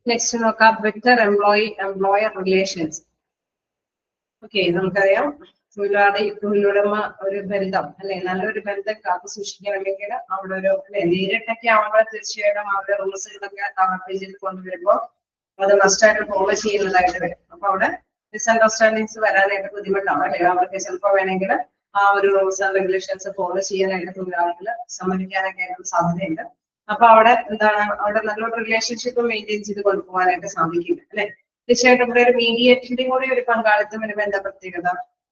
നെക്സ്റ്റ് നോക്കാം, ബെറ്റർ എംപ്ലോയർ റിലേഷൻസ്. ഓക്കെ, നമുക്കറിയാം തൊഴിലുടമ ഒരു ബന്ധം അല്ലെ, നല്ലൊരു ബന്ധം കാത്തു സൂക്ഷിക്കണമെങ്കിൽ അവിടെ ഒരു നേരിട്ടൊക്കെ ആവുമ്പോൾ തീർച്ചയായിട്ടും അവരുടെ റൂൾസുകളൊക്കെ ചെയ്ത് കൊണ്ടുവരുമ്പോൾ അത് മസ്റ്റായിട്ട് ഫോളോ ചെയ്യുന്നതായിട്ട് വരും. അപ്പൊ അവിടെ മിസ്അണ്ടർസ്റ്റാൻഡിങ്സ് വരാനായിട്ട് ബുദ്ധിമുട്ടാണ് അല്ലെ. അവർക്ക് ചിലപ്പോൾ വേണമെങ്കിൽ ആ ഒരു റൂൾസ് ആൻഡ് റെഗുലേഷൻസ് ഫോളോ ചെയ്യാനായിട്ട് തൊഴിലാളികൾ സമ്മതിക്കാനൊക്കെ ആയിട്ടുള്ള സാധ്യതയുണ്ട്. അപ്പൊ അവിടെ എന്താണ്, അവിടെ നല്ലൊരു റിലേഷൻഷിപ്പ് മെയിൻറ്റെയിൻ ചെയ്ത് കൊണ്ടുപോകാനായിട്ട് സാധിക്കില്ല അല്ലെ. തീർച്ചയായിട്ടും ഇവിടെ ഒരു മീഡിയേറ്ററിന്റെ കൂടെ ഒരു പങ്കാളിത്തം വരുമ്പോൾ എന്താ പ്രത്യേകത,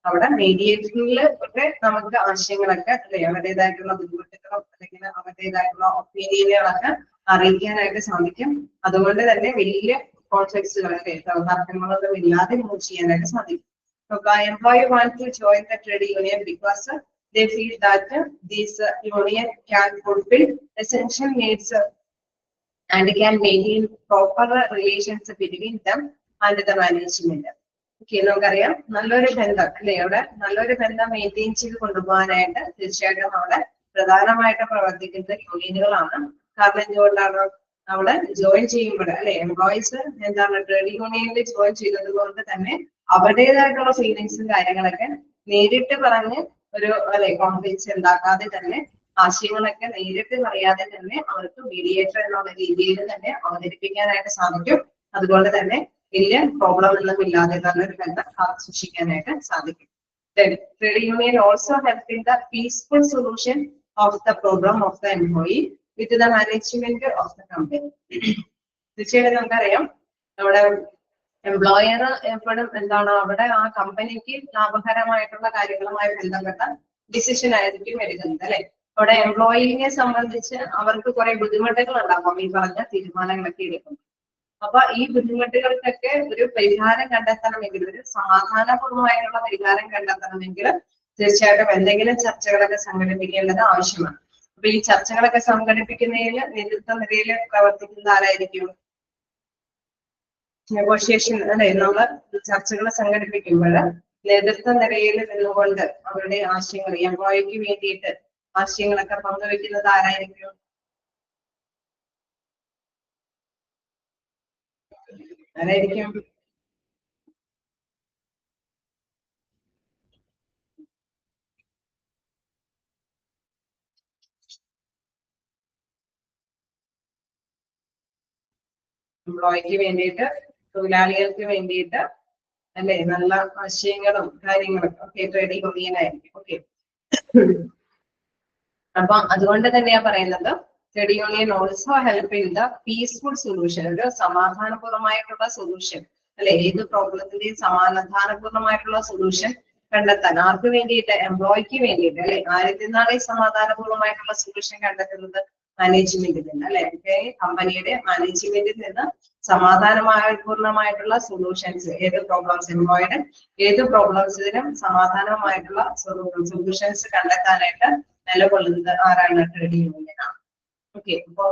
അവിടെ മീഡിയേറ്ററിൽ ഒക്കെ നമുക്ക് ആശയങ്ങളൊക്കെ അല്ലെ അവരുടേതായിട്ടുള്ള ബുദ്ധിമുട്ടുകളോ അല്ലെങ്കിൽ അവരുടേതായിട്ടുള്ള ഒപ്പീനിയനുകളൊക്കെ അറിയിക്കാനായിട്ട് സാധിക്കും. അതുകൊണ്ട് തന്നെ വലിയ കോൺഫ്ലിക്ട്സുകളൊക്കെ തർക്കങ്ങളൊന്നും ഇല്ലാതെ മൂവ് ചെയ്യാനായിട്ട് സാധിക്കും. Employee want to join the trade union because they feel that this union can fulfill essential needs and can maintain proper relations between them and the management. Okay, നമുക്കറിയാം നല്ലൊരു ബന്ധം അല്ലെ, അവിടെ നല്ലൊരു ബന്ധം മെയിൻറ്റെയിൻ ചെയ്ത് കൊണ്ടുപോകാനായിട്ട് തീർച്ചയായിട്ടും അവിടെ പ്രധാനമായിട്ട് പ്രവർത്തിക്കുന്നത് യൂണിയനുകളാണ്. കാരണം എന്തുകൊണ്ടാണ്, അവിടെ ജോയിൻ ചെയ്യുമ്പോൾ അല്ലെ എംപ്ലോയീസ് എന്താണ് ട്രേഡ് യൂണിയനിൽ ജോയിൻ ചെയ്തത് കൊണ്ട് തന്നെ അവരുടേതായിട്ടുള്ള ഫീലിങ്സും കാര്യങ്ങളൊക്കെ നേരിട്ട് പറഞ്ഞ് ഒരു അല്ലെ കോൺഫ്ലിക്ട്സ് ഉണ്ടാക്കാതെ തന്നെ ആശയങ്ങളൊക്കെ നേരിട്ട് പറയാതെ തന്നെ അവർക്ക് മീഡിയേറ്റർ എന്നുള്ള രീതിയിൽ തന്നെ അവതരിപ്പിക്കാനായിട്ട് സാധിക്കും. അതുകൊണ്ട് തന്നെ വലിയ പ്രോബ്ലം ഒന്നും ഇല്ലാതെ തന്നെ ഒരു ബന്ധം കാത്തു സൂക്ഷിക്കാനായിട്ട് സാധിക്കും. Trade union also help in the peaceful solution of the problem of the employee with the management of the company. തീർച്ചയായിട്ടും നമുക്കറിയാം നമ്മുടെ എംപ്ലോയർ എപ്പോഴും എന്താണ് അവിടെ ആ കമ്പനിക്ക് ലാഭകരമായിട്ടുള്ള കാര്യങ്ങളുമായി ബന്ധപ്പെട്ട ഡിസിഷൻ ആയിരിക്കും എടുക്കുന്നത് അല്ലെ. അവിടെ എംപ്ലോയിനെ സംബന്ധിച്ച് അവർക്ക് കുറെ ബുദ്ധിമുട്ടുകൾ ഉണ്ടാകും ഈ പറഞ്ഞ തീരുമാനങ്ങളൊക്കെ എടുക്കും. അപ്പൊ ഈ ബുദ്ധിമുട്ടുകൾക്കൊക്കെ ഒരു പരിഹാരം കണ്ടെത്തണമെങ്കിൽ, ഒരു സമാധാനപൂർവ്വമായിട്ടുള്ള പരിഹാരം കണ്ടെത്തണമെങ്കിൽ തീർച്ചയായിട്ടും എന്തെങ്കിലും ചർച്ചകളൊക്കെ സംഘടിപ്പിക്കേണ്ടത് ആവശ്യമാണ്. അപ്പൊ ഈ ചർച്ചകളൊക്കെ സംഘടിപ്പിക്കുന്നതിൽ നേതൃത്വ നിരയിൽ പ്രവർത്തിക്കുന്ന ആരായിരിക്കും? നെഗോഷിയേഷൻ അല്ലെ, നമ്മൾ ചർച്ചകൾ സംഘടിപ്പിക്കുമ്പോൾ നേതൃത്വ നിരയിൽ നിന്നുകൊണ്ട് അവരുടെ ആശയങ്ങൾ എംപ്ലോയിക്ക് വേണ്ടിയിട്ട് ആശയങ്ങളൊക്കെ പങ്കുവെക്കുന്നത് ആരായിരിക്കും? ആരായിരിക്കും? എംപ്ലോയിക്ക് വേണ്ടിയിട്ട്, തൊഴിലാളികൾക്ക് വേണ്ടിയിട്ട് അല്ലെ നല്ല ആശയങ്ങളും കാര്യങ്ങളും ഒക്കെ ട്രേഡ് യൂണിയൻ ആയിരിക്കും. ഓക്കെ, അപ്പൊ അതുകൊണ്ട് തന്നെയാ പറയുന്നത് trade union also help in the peaceful solution, ഒരു സമാധാനപൂർവ്വമായിട്ടുള്ള സൊല്യൂഷൻ അല്ലെ, ഏത് പ്രോബ്ലത്തിന്റെയും സമാധാനപൂർവ്വമായിട്ടുള്ള സൊല്യൂഷൻ കണ്ടെത്താൻ ആർക്ക് വേണ്ടിയിട്ട്? എംപ്ലോയിക്ക് വേണ്ടിയിട്ട് അല്ലെ. ആരിൽ നിന്നാണ് ഈ സമാധാനപൂർവ്വമായിട്ടുള്ള സൊല്യൂഷൻ കണ്ടെത്തുന്നത്? മാനേജ്മെന്റിൽ നിന്ന് അല്ലെ. കമ്പനിയുടെ മാനേജ്മെന്റിൽ നിന്ന് സമാധാനപൂർണമായിട്ടുള്ള സൊല്യൂഷൻസ്, ഏത് പ്രോബ്ലംസ് എംപ്ലോയിയുടെ ഏത് പ്രോബ്ലംസിനും സമാധാനമായിട്ടുള്ള സൊല്യൂഷൻസ് കണ്ടെത്താനായിട്ട് നിലകൊള്ളുന്നത് ആരാണ്? ട്രേഡ് യൂണിയൻ ആണ്. ഓക്കെ, അപ്പൊ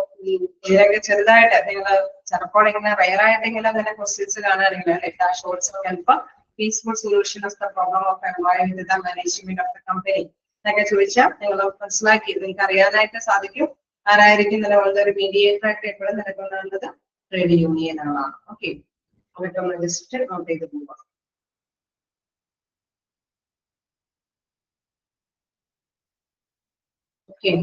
ഇതിനൊക്കെ ചെറുതായിട്ട് നിങ്ങൾ ചിലപ്പോൾ ഇങ്ങനെ റയറായിട്ടെങ്കിലും അങ്ങനെ ക്വസ്റ്റ്യൻസ് കാണുകയാണെങ്കിൽ അല്ലെ, shorts help peaceful solution of the problem of employee with the management of the company എന്നൊക്കെ ചോദിച്ചാൽ നിങ്ങൾ മനസ്സിലാക്കി നിങ്ങൾക്ക് അറിയാനായിട്ട് സാധിക്കും ആരായിരിക്കും നിലകൊള്ളുന്ന ഒരു മീഡിയേറ്റർ ആയിട്ട് എപ്പോഴും നിലകൊള്ളുന്നത് ട്രേഡ് യൂണിയൻ ആണ്. ഓക്കെ, അതൊക്കെ നമ്മൾ ജസ്റ്റ് നോട്ട് ചെയ്ത് പോവാം. ഓക്കെ,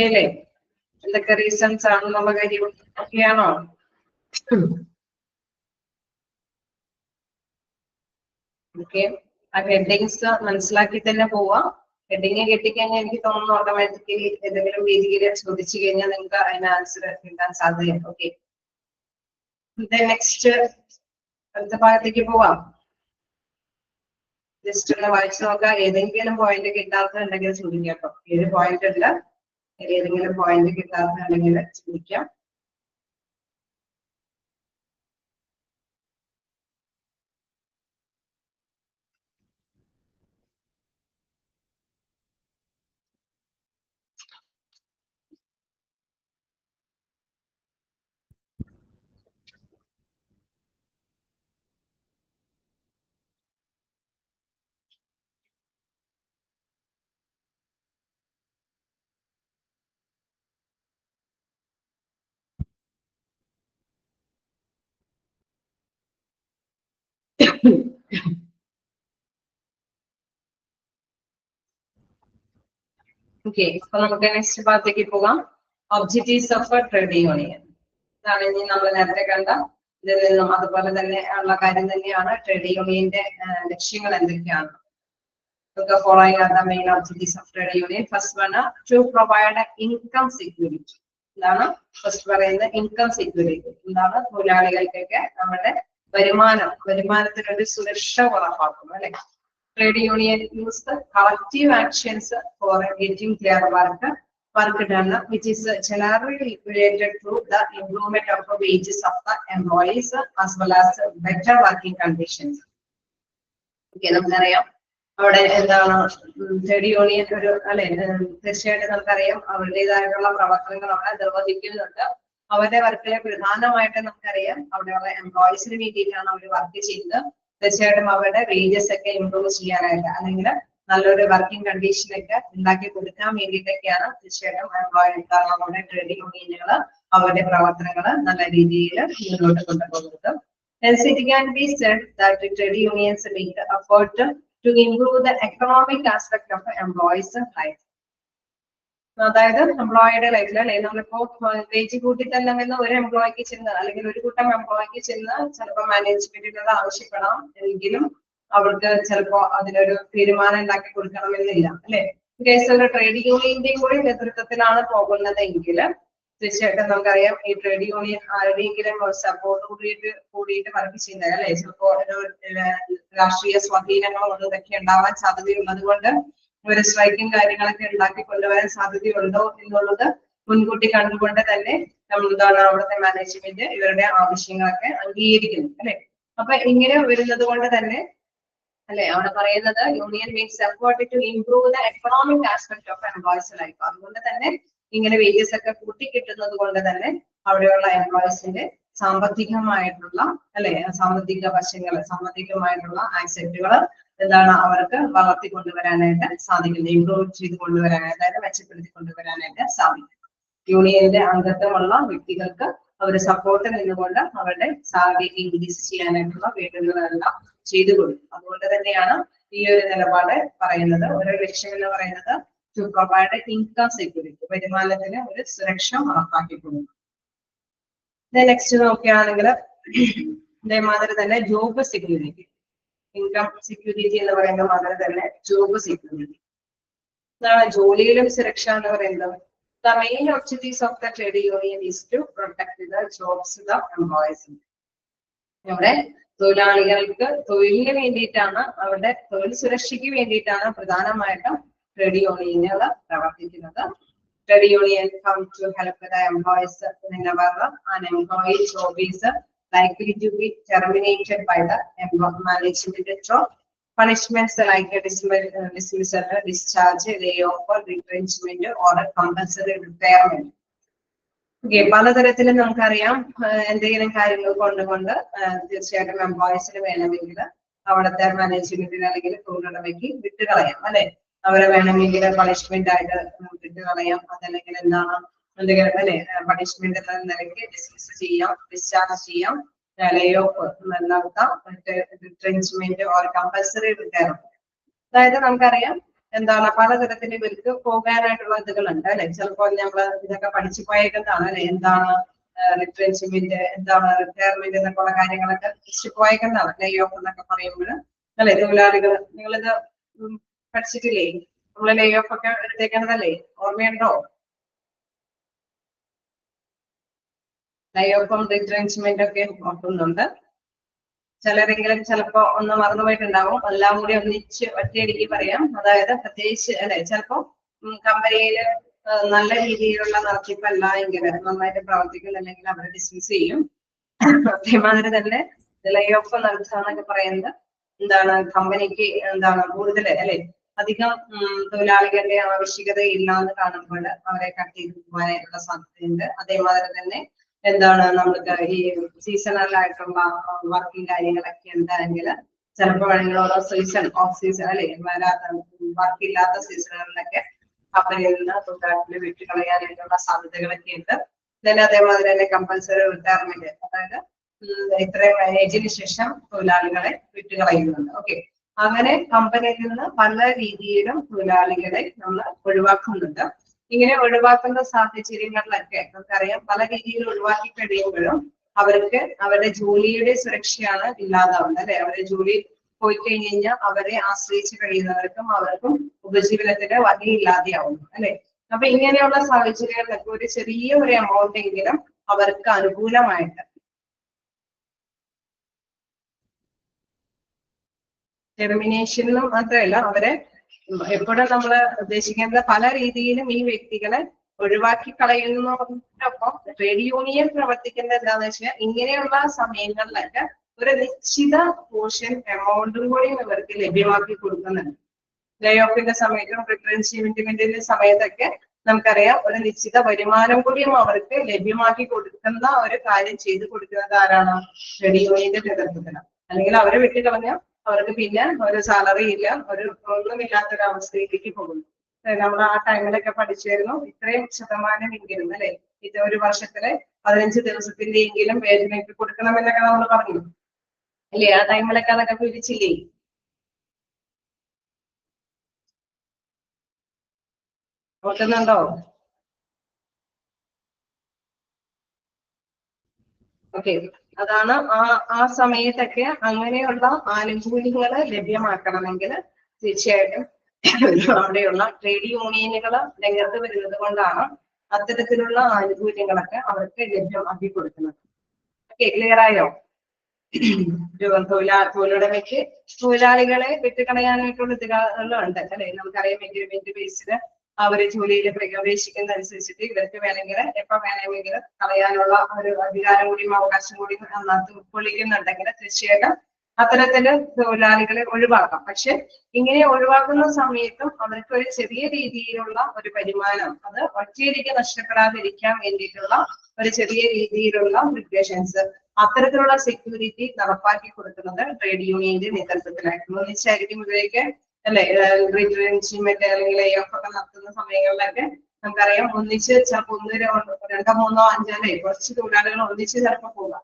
അല്ലേ? എന്തൊക്കെ റീസൺസ് ആണെന്നുള്ള കാര്യം ഒക്കെയാണോ? ഓക്കെ, ആ ഹെഡിങ്സ് മനസ്സിലാക്കി തന്നെ പോവാം. ഹെഡിങ് കിട്ടിക്കഴിഞ്ഞാൽ എനിക്ക് തോന്നുന്നു ഓട്ടോമാറ്റിക്കലി ഏതെങ്കിലും രീതിയിൽ ചോദിച്ചു കഴിഞ്ഞാൽ നിങ്ങൾക്ക് അതിന് ആൻസർ കിട്ടാൻ സാധ്യതയുണ്ട്. ഓക്കെ, നെക്സ്റ്റ് അടുത്ത ഭാഗത്തേക്ക് പോവാം. ജസ്റ്റ് ഒന്ന് വായിച്ചു നോക്കാം. ഏതെങ്കിലും പോയിന്റ് കിട്ടാത്തുണ്ടെങ്കിൽ ചോദിക്കാം കേട്ടോ. ഏത് പോയിന്റ് ഉണ്ട്, ഏതെങ്കിലും പോയിന്റ് കിട്ടാത്തുണ്ടെങ്കിൽ ചോദിക്കാം. ഓക്കെ, അപ്പൊ നമുക്ക് നെക്സ്റ്റ് ഭാഗത്തേക്ക് പോകാം. Objectives of trade union. ഇതാണ് ഇനി നമ്മൾ നേരത്തെ കണ്ട ഇതിൽ നിന്നും അതുപോലെ തന്നെ ഉള്ള കാര്യം തന്നെയാണ്. ട്രേഡ് യൂണിയന്റെ ലക്ഷ്യങ്ങൾ എന്തൊക്കെയാണ്? Following are the main objectives of trade union. First one, to provide income security. എന്താണ് ഫസ്റ്റ് പറയുന്നത്? Income security. എന്താണ്? തൊഴിലാളികൾക്കൊക്കെ നമ്മുടെ വരുമാനത്തിനൊരു സുരക്ഷ ഉറപ്പാക്കുന്നു അല്ലെ. Trade union use the collective actions for getting their work done, which is generally related to the improvement of the wages of the employees as well as better working conditions. Okay, നമുക്കറിയാം അവിടെ എന്താണ് trade union ഒരു അല്ലെ, തീർച്ചയായിട്ടും നമുക്കറിയാം അവരുടേതായിട്ടുള്ള പ്രവർത്തനങ്ങൾ അവിടെ നിർവഹിക്കുന്നുണ്ട്. അവരുടെ വർക്കിലെ പ്രധാനമായിട്ട് നമുക്കറിയാം അവിടെയുള്ള എംപ്ലോയീസിന് വേണ്ടിയിട്ടാണ് അവർ വർക്ക് ചെയ്യുന്നത്. തീർച്ചയായിട്ടും അവരുടെ വേജസ് ഒക്കെ ഇംപ്രൂവ് ചെയ്യാനായിട്ട് അല്ലെങ്കിൽ നല്ലൊരു വർക്കിംഗ് കണ്ടീഷൻ ഒക്കെ ഉണ്ടാക്കി കൊടുക്കാൻ വേണ്ടിയിട്ടൊക്കെയാണ് തീർച്ചയായിട്ടും നമ്മുടെ ട്രേഡ് യൂണിയനുകൾ അവരുടെ പ്രവർത്തനങ്ങൾ നല്ല രീതിയിൽ മുന്നോട്ട് കൊണ്ടുപോകുന്നത്. Hence, it can be said that the trade unions make the effort to improve the economic aspect of the employees' life. അതായത് എംപ്ലോയിയുടെ ലൈഫിൽ അല്ലെ, നമ്മളിപ്പോ വേജ് കൂട്ടി തരണമെന്ന് ഒരു എംപ്ലോയിക്ക് ചെന്ന് അല്ലെങ്കിൽ ഒരു കൂട്ടം എംപ്ലോയിക്ക് ചെന്ന് ചിലപ്പോൾ മാനേജ്മെന്റിനോട് ആവശ്യപ്പെടാം. എങ്കിലും അവർക്ക് ചിലപ്പോ അതിനൊരു തീരുമാനം ഉണ്ടാക്കി കൊടുക്കണമെന്നില്ല അല്ലെ. കേസ് ഒരു ട്രേഡ് യൂണിയന്റെയും കൂടി നേതൃത്വത്തിലാണ് പോകുന്നതെങ്കിൽ തീർച്ചയായിട്ടും നമുക്കറിയാം ഈ ട്രേഡ് യൂണിയൻ ആരുടെയെങ്കിലും സപ്പോർട്ട് കൂടിയിട്ട് വർക്ക് ചെയ്യുന്നത് അല്ലെ. ചിലപ്പോ ഒരു രാഷ്ട്രീയ സ്വാധീനങ്ങളോ ഇതൊക്കെ ഉണ്ടാവാൻ സാധ്യതയുള്ളത് കൊണ്ട് ഒരു സ്ട്രൈക്കും കാര്യങ്ങളൊക്കെ ഉണ്ടാക്കി കൊണ്ടുവരാൻ സാധ്യതയുണ്ടോ എന്നുള്ളത് മുൻകൂട്ടി കണ്ടുകൊണ്ട് തന്നെ എന്താണ് അവിടുത്തെ മാനേജ്മെന്റ് ഇവരുടെ ആവശ്യങ്ങളൊക്കെ അംഗീകരിക്കുന്നു അല്ലെ. അപ്പൊ ഇങ്ങനെ വരുന്നത് കൊണ്ട് തന്നെ അല്ലെ അവിടെ പറയുന്നത് union makes effort to improve the economic aspect of employees life. അതുകൊണ്ട് തന്നെ ഇങ്ങനെ വേജസ് ഒക്കെ കൂട്ടിക്കിട്ടുന്നത് കൊണ്ട് തന്നെ അവിടെയുള്ള എംപ്ലോയീസിന്റെ സാമ്പത്തികമായിട്ടുള്ള അല്ലെ സാമ്പത്തിക വശങ്ങള് സാമ്പത്തികമായിട്ടുള്ള ആക്സെപ്റ്റുകൾ എന്താണ് അവർക്ക് വളർത്തി കൊണ്ടുവരാനായിട്ട് സാധിക്കുന്നത്, ഇംപ്രൂവ് ചെയ്ത് കൊണ്ടുവരാനായിട്ട് അതായത് മെച്ചപ്പെടുത്തി കൊണ്ടുവരാനായിട്ട് സാധിക്കും. യൂണിയന്റെ അംഗത്വമുള്ള വ്യക്തികൾക്ക് അവർ സപ്പോർട്ട് നിന്നുകൊണ്ട് അവരുടെ സാലറി ഇൻക്രീസ് ചെയ്യാനായിട്ടുള്ള വേണ്ടുന്നതെല്ലാം ചെയ്തു കൊടുക്കും. അതുകൊണ്ട് തന്നെയാണ് ഈ ഒരു നിലപാട് പറയുന്നത്. ഒരു ലക്ഷ്യം എന്ന് പറയുന്നത് ടു പ്രൊവൈഡ് ഇൻകം സെക്യൂരിറ്റി, വരുമാനത്തിന് ഒരു സുരക്ഷ ഉറപ്പാക്കി കൊടുക്കും. നെക്സ്റ്റ് നോക്കുകയാണെങ്കിൽ ഇതേമാതിരി തന്നെ ജോബ് സെക്യൂരിറ്റി, ഇൻകം സെക്യൂരിറ്റി എന്ന് പറയുന്ന മാതിരി തന്നെ ജോബ് സെക്യൂരിറ്റി. എന്താണ് ജോലിയിലും സുരക്ഷ എന്ന് പറയുന്നത്? The main objectives of the trade union is to protect the jobs of the employees. ഇവിടെ തൊഴിലാളികൾക്ക് തൊഴിലിന് വേണ്ടിയിട്ടാണ്, അവരുടെ തൊഴിൽ സുരക്ഷയ്ക്ക് വേണ്ടിയിട്ടാണ് പ്രധാനമായിട്ടും ട്രേഡ് യൂണിയനുകൾ പ്രവർത്തിക്കുന്നത്. Trade union come to help the employees whenever an employee job is likely to be terminated by the management or punishments like dismissal, discharge, layoff, retrenchment or compulsory retirement. Okay, പലതരത്തിലും നമുക്കറിയാം എന്തെങ്കിലും കാര്യങ്ങൾ കൊണ്ടുകൊണ്ട് തീർച്ചയായിട്ടും എംപ്ലോയീസിന് വേണമെങ്കിൽ അവിടുത്തെ മാനേജ്മെന്റിന് അല്ലെങ്കിൽ തൊഴിലുടമയ്ക്ക് വിട്ടുകളയാം അല്ലെ. അവരെ വേണമെങ്കിൽ പണിഷ്മെന്റ് ആയിട്ട് വിട്ടുകളയാം, അതല്ലെങ്കിൽ എന്താണ് എന്തെങ്കിലും അല്ലെ പണിഷ്മെന്റ് എന്ന നിലയ്ക്ക് ഡിസ്മിസ് ചെയ്യാം, ഡിസ്ചാർജ് ചെയ്യാം, ലേഓഫ് നടത്താം, റിട്രെഞ്ച്മെന്റ് ഓർ കമ്പൽസറി റിട്ടയർമെന്റ്. അതായത് നമുക്കറിയാം എന്താണ് പലതരത്തിൽ ഇവർക്ക് പോകാനായിട്ടുള്ള ഇതുകളുണ്ട് അല്ലെ. ചിലപ്പോൾ നമ്മൾ ഇതൊക്കെ പഠിച്ചു പോയേക്കുന്നതാണ് അല്ലെ. എന്താണ് റിട്രെൻച്ച്മെന്റ്, എന്താണ് റിട്ടയർമെന്റ് എന്നൊക്കെയുള്ള കാര്യങ്ങളൊക്കെ പഠിച്ചു പോയേക്കുന്നതാണ്. ലേ ഓഫ് എന്നൊക്കെ പറയുമ്പോൾ അല്ലെ. തൊഴിലാളികൾ നിങ്ങളിത് പഠിച്ചിട്ടില്ലേ? നമ്മള് ലേ ഓഫ് ഒക്കെ എടുത്തേക്കുന്നതല്ലേ, ഓർമ്മയുണ്ടോ? ലേ ഓഫും റിട്രെൻച്ച്മെന്റ് ഒക്കെ ഓർക്കുന്നുണ്ട്. ചിലരെങ്കിലും ചിലപ്പോ ഒന്ന് മറന്നുപോയിട്ടുണ്ടാവും. എല്ലാം കൂടി ഒന്നിച്ച് ഒറ്റയടിക്ക് പറയാം. അതായത് പ്രത്യേകിച്ച് അല്ലെ, ചിലപ്പോ കമ്പനിയില് നല്ല രീതിയിലുള്ള നടത്തിപ്പല്ല എങ്കിൽ, നന്നായിട്ട് പ്രവർത്തിക്കുന്നില്ലെങ്കിൽ അവരെ ഡിസ്മിസ് ചെയ്യും. അതേമാതിരി തന്നെ ലേ ഓഫ് നടത്താന്നൊക്കെ പറയുന്നത് എന്താണ്, കമ്പനിക്ക് എന്താണ് കൂടുതൽ അല്ലെ അധികം തൊഴിലാളികളുടെ ആവശ്യകത ഇല്ലാന്ന് കാണുമ്പോൾ അവരെ കട്ട് ചെയ്ത് പോകാനായിട്ടുള്ള സാധ്യതയുണ്ട്. അതേമാതിരി തന്നെ എന്താണ് നമുക്ക് ഈ സീസണൽ ആയിട്ടുള്ള വർക്കിംഗ് കാര്യങ്ങളൊക്കെ ഉണ്ടെങ്കിൽ ചിലപ്പോൾ ഓരോ സീസൺ ഓഫ് സീസൺ അല്ലെ വർക്ക് ഇല്ലാത്ത സീസണുകളിലൊക്കെ കമ്പനിയിൽ നിന്ന് തൊഴിലാളികളെ വിട്ടുകളയാനായിട്ടുള്ള സാധ്യതകളൊക്കെ ഉണ്ട്. പിന്നെ അതേമാതിരി തന്നെ കമ്പൽസറി റിട്ടയർമെന്റ്, അതായത് ഇത്രയും ഏജിന് ശേഷം തൊഴിലാളികളെ വിട്ടുകളയുന്നുണ്ട്. ഓക്കെ, അങ്ങനെ കമ്പനിയിൽ നിന്ന് പല രീതിയിലും തൊഴിലാളികളെ നമ്മൾ ഒഴിവാക്കുന്നുണ്ട്. ഇങ്ങനെ ഒഴിവാക്കുന്ന സാഹചര്യങ്ങളിലൊക്കെ നമുക്കറിയാം, പല രീതിയിൽ ഒഴിവാക്കി കഴിയുമ്പോഴും അവർക്ക് അവരുടെ ജോലിയുടെ സുരക്ഷയാണ് ഇല്ലാതാവുന്നത് അല്ലെ. അവരുടെ ജോലി പോയി കഴിഞ്ഞ് കഴിഞ്ഞാൽ അവരെ ആശ്രയിച്ച് കഴിയുന്നവർക്കും അവർക്കും ഉപജീവനത്തിന് വകയില്ലാതെയാവുന്നു അല്ലെ. അപ്പൊ ഇങ്ങനെയുള്ള സാഹചര്യങ്ങളിലൊക്കെ ഒരു ചെറിയ ഒരു എമൗണ്ട് എങ്കിലും അവർക്ക് അനുകൂലമായിട്ട് ടെർമിനേഷനിലും മാത്രമല്ല, അവരെ എപ്പോഴും നമ്മൾ ഉദ്ദേശിക്കുന്നത് പല രീതിയിലും ഈ വ്യക്തികളെ ഒഴിവാക്കി കളയുന്നതോടൊപ്പം ട്രേഡ് യൂണിയൻ പ്രവർത്തിക്കുന്നത് എന്താന്ന് വെച്ചാൽ ഇങ്ങനെയുള്ള സമയങ്ങളിലൊക്കെ ഒരു നിശ്ചിത പോർഷൻ എമൗണ്ടും കൂടി ഇവർക്ക് ലഭ്യമാക്കി കൊടുക്കുന്നുണ്ട്. ലേ ഓഫിന്റെ സമയത്തും റിട്രെൻച്ച്മെന്റിന്റെ സമയത്തൊക്കെ നമുക്കറിയാം ഒരു നിശ്ചിത വരുമാനം കൂടിയും അവർക്ക് ലഭ്യമാക്കി കൊടുക്കുന്ന ഒരു കാര്യം ചെയ്തു കൊടുക്കുന്നത് ആരാണ്? ട്രേഡ് യൂണിയന്റെ നേതൃത്വത്തിലാണ്. അല്ലെങ്കിൽ അവരെ വിട്ടുകളഞ്ഞാൽ അവർക്ക് പിന്നെ ഒരു സാലറി ഇല്ല, ഒരു ഒന്നുമില്ലാത്തൊരു അവസ്ഥയിലേക്ക് പോകുന്നു. നമ്മൾ ആ ടൈമിലൊക്കെ പഠിച്ചിരുന്നു, ഇത്രയും ശതമാനം എങ്കിലും അല്ലെ ഇത് ഒരു വർഷത്തിലെ 15 ദിവസത്തിന്റെ എങ്കിലും വേതനയ്ക്ക് കൊടുക്കണമെന്നൊക്കെ നമ്മൾ പറഞ്ഞു അല്ലേ. ആ ടൈമിലൊക്കെ അതൊക്കെ പിരിച്ചില്ലേ? ഓർക്കുന്നുണ്ടോ? ഓക്കെ, അതാണ് ആ സമയത്തൊക്കെ അങ്ങനെയുള്ള ആനുകൂല്യങ്ങൾ ലഭ്യമാക്കണമെങ്കിൽ തീർച്ചയായിട്ടും അവിടെയുള്ള ട്രേഡ് യൂണിയനുകൾ രംഗത്ത് വരുന്നത് കൊണ്ടാണ് അത്തരത്തിലുള്ള ആനുകൂല്യങ്ങളൊക്കെ അവർക്ക് ലഭ്യമാക്കി കൊടുക്കുന്നത്. ഓക്കെ, ക്ലിയർ ആയോ? തൊഴിലുടമയ്ക്ക് തൊഴിലാളികളെ വിട്ടുകളയാനായിട്ടുള്ള ഇതുകളുണ്ട് അല്ലെ. നമുക്കറിയാം എഗ്രിമെന്റ് ബേസിൽ അവര് ജോലിയിൽ പ്രവേശിക്കുന്ന അനുസരിച്ചിട്ട് ഇവർക്ക് വേണമെങ്കിൽ എപ്പോ വേണമെങ്കിൽ കളയാനുള്ള ഒരു അധികാരം കൂടിയും അവകാശം കൂടിയും അതിനകത്ത് ഉൾക്കൊള്ളിക്കുന്നുണ്ടെങ്കിൽ തീർച്ചയായിട്ടും അത്തരത്തില് തൊഴിലാളികളെ ഒഴിവാക്കാം. പക്ഷെ ഇങ്ങനെ ഒഴിവാക്കുന്ന സമയത്തും അവർക്ക് ഒരു ചെറിയ രീതിയിലുള്ള ഒരു വരുമാനം അത് ഒറ്റയടിക്ക് നഷ്ടപ്പെടാതിരിക്കാൻ വേണ്ടിയിട്ടുള്ള ഒരു ചെറിയ രീതിയിലുള്ള പ്രിപ്പറേഷൻസ്, അത്തരത്തിലുള്ള സെക്യൂരിറ്റി നടപ്പാക്കി കൊടുക്കുന്നത് ട്രേഡ് യൂണിയന്റെ നേതൃത്വത്തിലായിരുന്നു. ഒന്നിച്ചായിരിക്കും ഇവരൊക്കെ അല്ലെ റിട്രെൻച്ച്മെന്റ് അല്ലെങ്കിൽ ലേ ഓഫ് ഒക്കെ നടത്തുന്ന സമയങ്ങളിലൊക്കെ നമുക്കറിയാം ഒന്നിച്ച് ചിലപ്പോൾ 1, 2, 3, 5 അല്ലെ കുറച്ച് തൊഴിലാളികൾ ഒന്നിച്ച് ചിലപ്പോൾ പോകാം.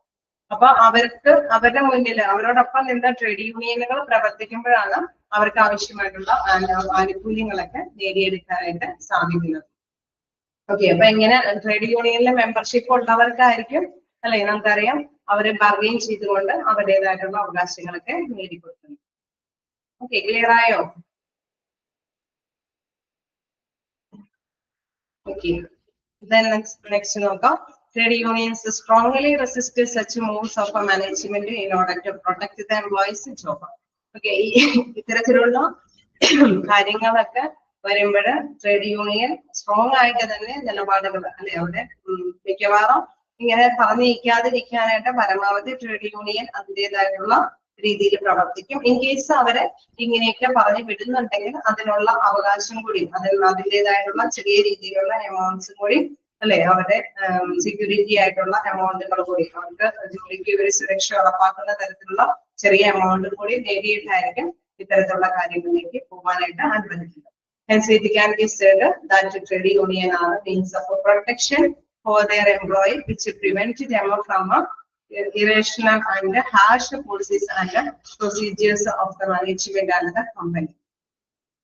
അപ്പൊ അവർക്ക് അവരുടെ മുന്നിൽ അവരോടൊപ്പം നിന്ന് ട്രേഡ് യൂണിയനുകൾ പ്രവർത്തിക്കുമ്പോഴാണ് അവർക്ക് ആവശ്യമായിട്ടുള്ള ആനുകൂല്യങ്ങളൊക്കെ നേടിയെടുക്കാനായിട്ട് സാധിക്കുന്നത്. ഓക്കെ, അപ്പൊ എങ്ങനെ ട്രേഡ് യൂണിയനിലെ മെമ്പർഷിപ്പ് ഉള്ളവർക്കായിരിക്കും അല്ലെ നമുക്കറിയാം അവരെ ബാർഗെയിൻ ചെയ്തുകൊണ്ട് അവരുടേതായിട്ടുള്ള അവകാശങ്ങളൊക്കെ നേടിക്കൊടുക്കുന്നു. ഓക്കെ, ക്ലിയർ ആയോ? ഓക്കെ, നെക്സ്റ്റ് നോക്കാം. Trade unions strongly resist such moves of a management in order to protect the employees' job. Okay, ഇത്തരത്തിലുള്ള കാര്യങ്ങളൊക്കെ വരുമ്പോൾ ട്രേഡ് യൂണിയൻ സ്ട്രോങ് ആയിട്ട് തന്നെ നിലപാടുകൾ അല്ലെ അവിടെ മിക്കവാറും ഇങ്ങനെ പറഞ്ഞിരിക്കാതിരിക്കാനായിട്ട് പരമാവധി ട്രേഡ് യൂണിയൻ അതിൻ്റെതായിട്ടുള്ള രീതിയിൽ പ്രവർത്തിക്കും. ഇൻ കേസ് അവരെ ഇങ്ങനെയൊക്കെ പറഞ്ഞു വിടുന്നുണ്ടെങ്കിൽ അതിനുള്ള അവകാശം കൂടി അതിൻ്റെതായിട്ടുള്ള ചെറിയ രീതിയിലുള്ള എമൗണ്ട്സും കൂടി അല്ലെ അവരുടെ സെക്യൂരിറ്റി ആയിട്ടുള്ള എമൗണ്ടുകൾ കൂടി അവർക്ക് ജോലിക്ക് ഇവര് സുരക്ഷ ഉറപ്പാക്കുന്ന തരത്തിലുള്ള ചെറിയ എമൗണ്ട് കൂടി നേടിയിട്ടായിരിക്കും ഇത്തരത്തിലുള്ള കാര്യങ്ങളിലേക്ക് പോകാനായിട്ട് അനുവദിക്കുന്നത്. Hence, it can be said that the trade union are means of protection for their employee, which prevent them from irrational and harsh policies and procedures of the management and the company.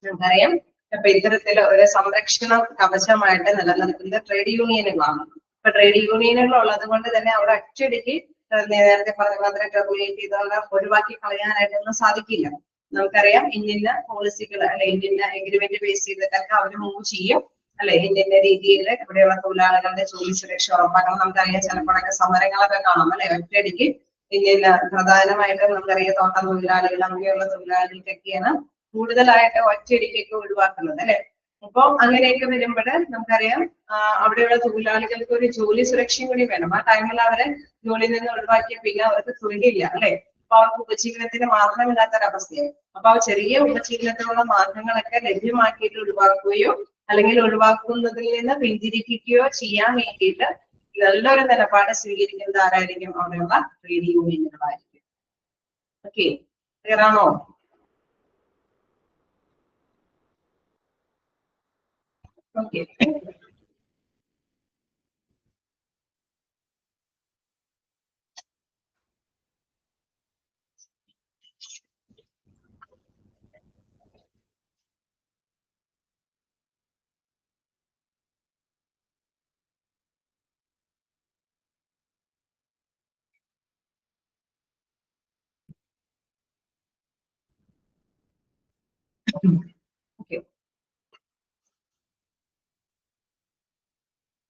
നമുക്കറിയാം അപ്പൊ ഇത്തരത്തില് ഒരു സംരക്ഷണ കവചമായിട്ട് നിലനിൽക്കുന്നത് trade യൂണിയനുകളാണ്. ഇപ്പൊ trade യൂണിയനുകൾ ഉള്ളത് കൊണ്ട് തന്നെ അവിടെ അച്ചടിക്ക് നേരത്തെ പറഞ്ഞ റെഗുലേറ്റ് ചെയ്തുകൊണ്ട് ഒഴിവാക്കി കളയാനായിട്ടൊന്നും സാധിക്കില്ല. നമുക്കറിയാം ഇന്ന പോളിസികൾ അല്ലെ ഇന്ന എഗ്രിമെന്റ് ബേസ് ചെയ്തിട്ടൊക്കെ അവർ മൂവ് ചെയ്യും അല്ലെ. ഇന്ന രീതിയിൽ ഇവിടെയുള്ള തൊഴിലാളികളുടെ ജോലി സുരക്ഷ ഉറപ്പാക്കണം. നമുക്കറിയാം ചിലപ്പോഴൊക്കെ സമരങ്ങളൊക്കെ കാണാം അല്ലെ. ഒറ്റയടിക്ക് ഇന്ന പ്രധാനമായിട്ട് നമുക്കറിയാം തോട്ടം തൊഴിലാളികൾ അങ്ങനെയുള്ള തൊഴിലാളികൾക്കൊക്കെയാണ് കൂടുതലായിട്ട് ഒറ്റയടിക്കൊക്കെ ഒഴിവാക്കുന്നത് അല്ലെ. അപ്പൊ അങ്ങനെയൊക്കെ വരുമ്പോൾ നമുക്കറിയാം അവിടെയുള്ള തൊഴിലാളികൾക്ക് ഒരു ജോലി സുരക്ഷയും കൂടി വേണം. ആ ടൈമിൽ അവരെ ജോലിയിൽ നിന്ന് ഒഴിവാക്കിയ പിന്നെ അവർക്ക് തൊഴിലില്ല അല്ലെ. അപ്പൊ അവർക്ക് ഉപജീവനത്തിന് മാർഗമില്ലാത്തൊരവസ്ഥയായി. അപ്പൊ ആ ചെറിയ ഉപജീവനത്തിനുള്ള മാർഗങ്ങളൊക്കെ ലഭ്യമാക്കിയിട്ട് ഒഴിവാക്കുകയോ അല്ലെങ്കിൽ ഒഴിവാക്കുന്നതിൽ നിന്ന് പിന്തിരിപ്പിക്കുകയോ ചെയ്യാൻ വേണ്ടിയിട്ട് നല്ലൊരു നിലപാട് സ്വീകരിക്കുന്നത് ആരായിരിക്കും? അവിടെയുള്ള ട്രേഡ് യൂണിയനുകളായിരിക്കും. ഓക്കെ, ക്ലിയർ ആണോ? ഓക്കെ.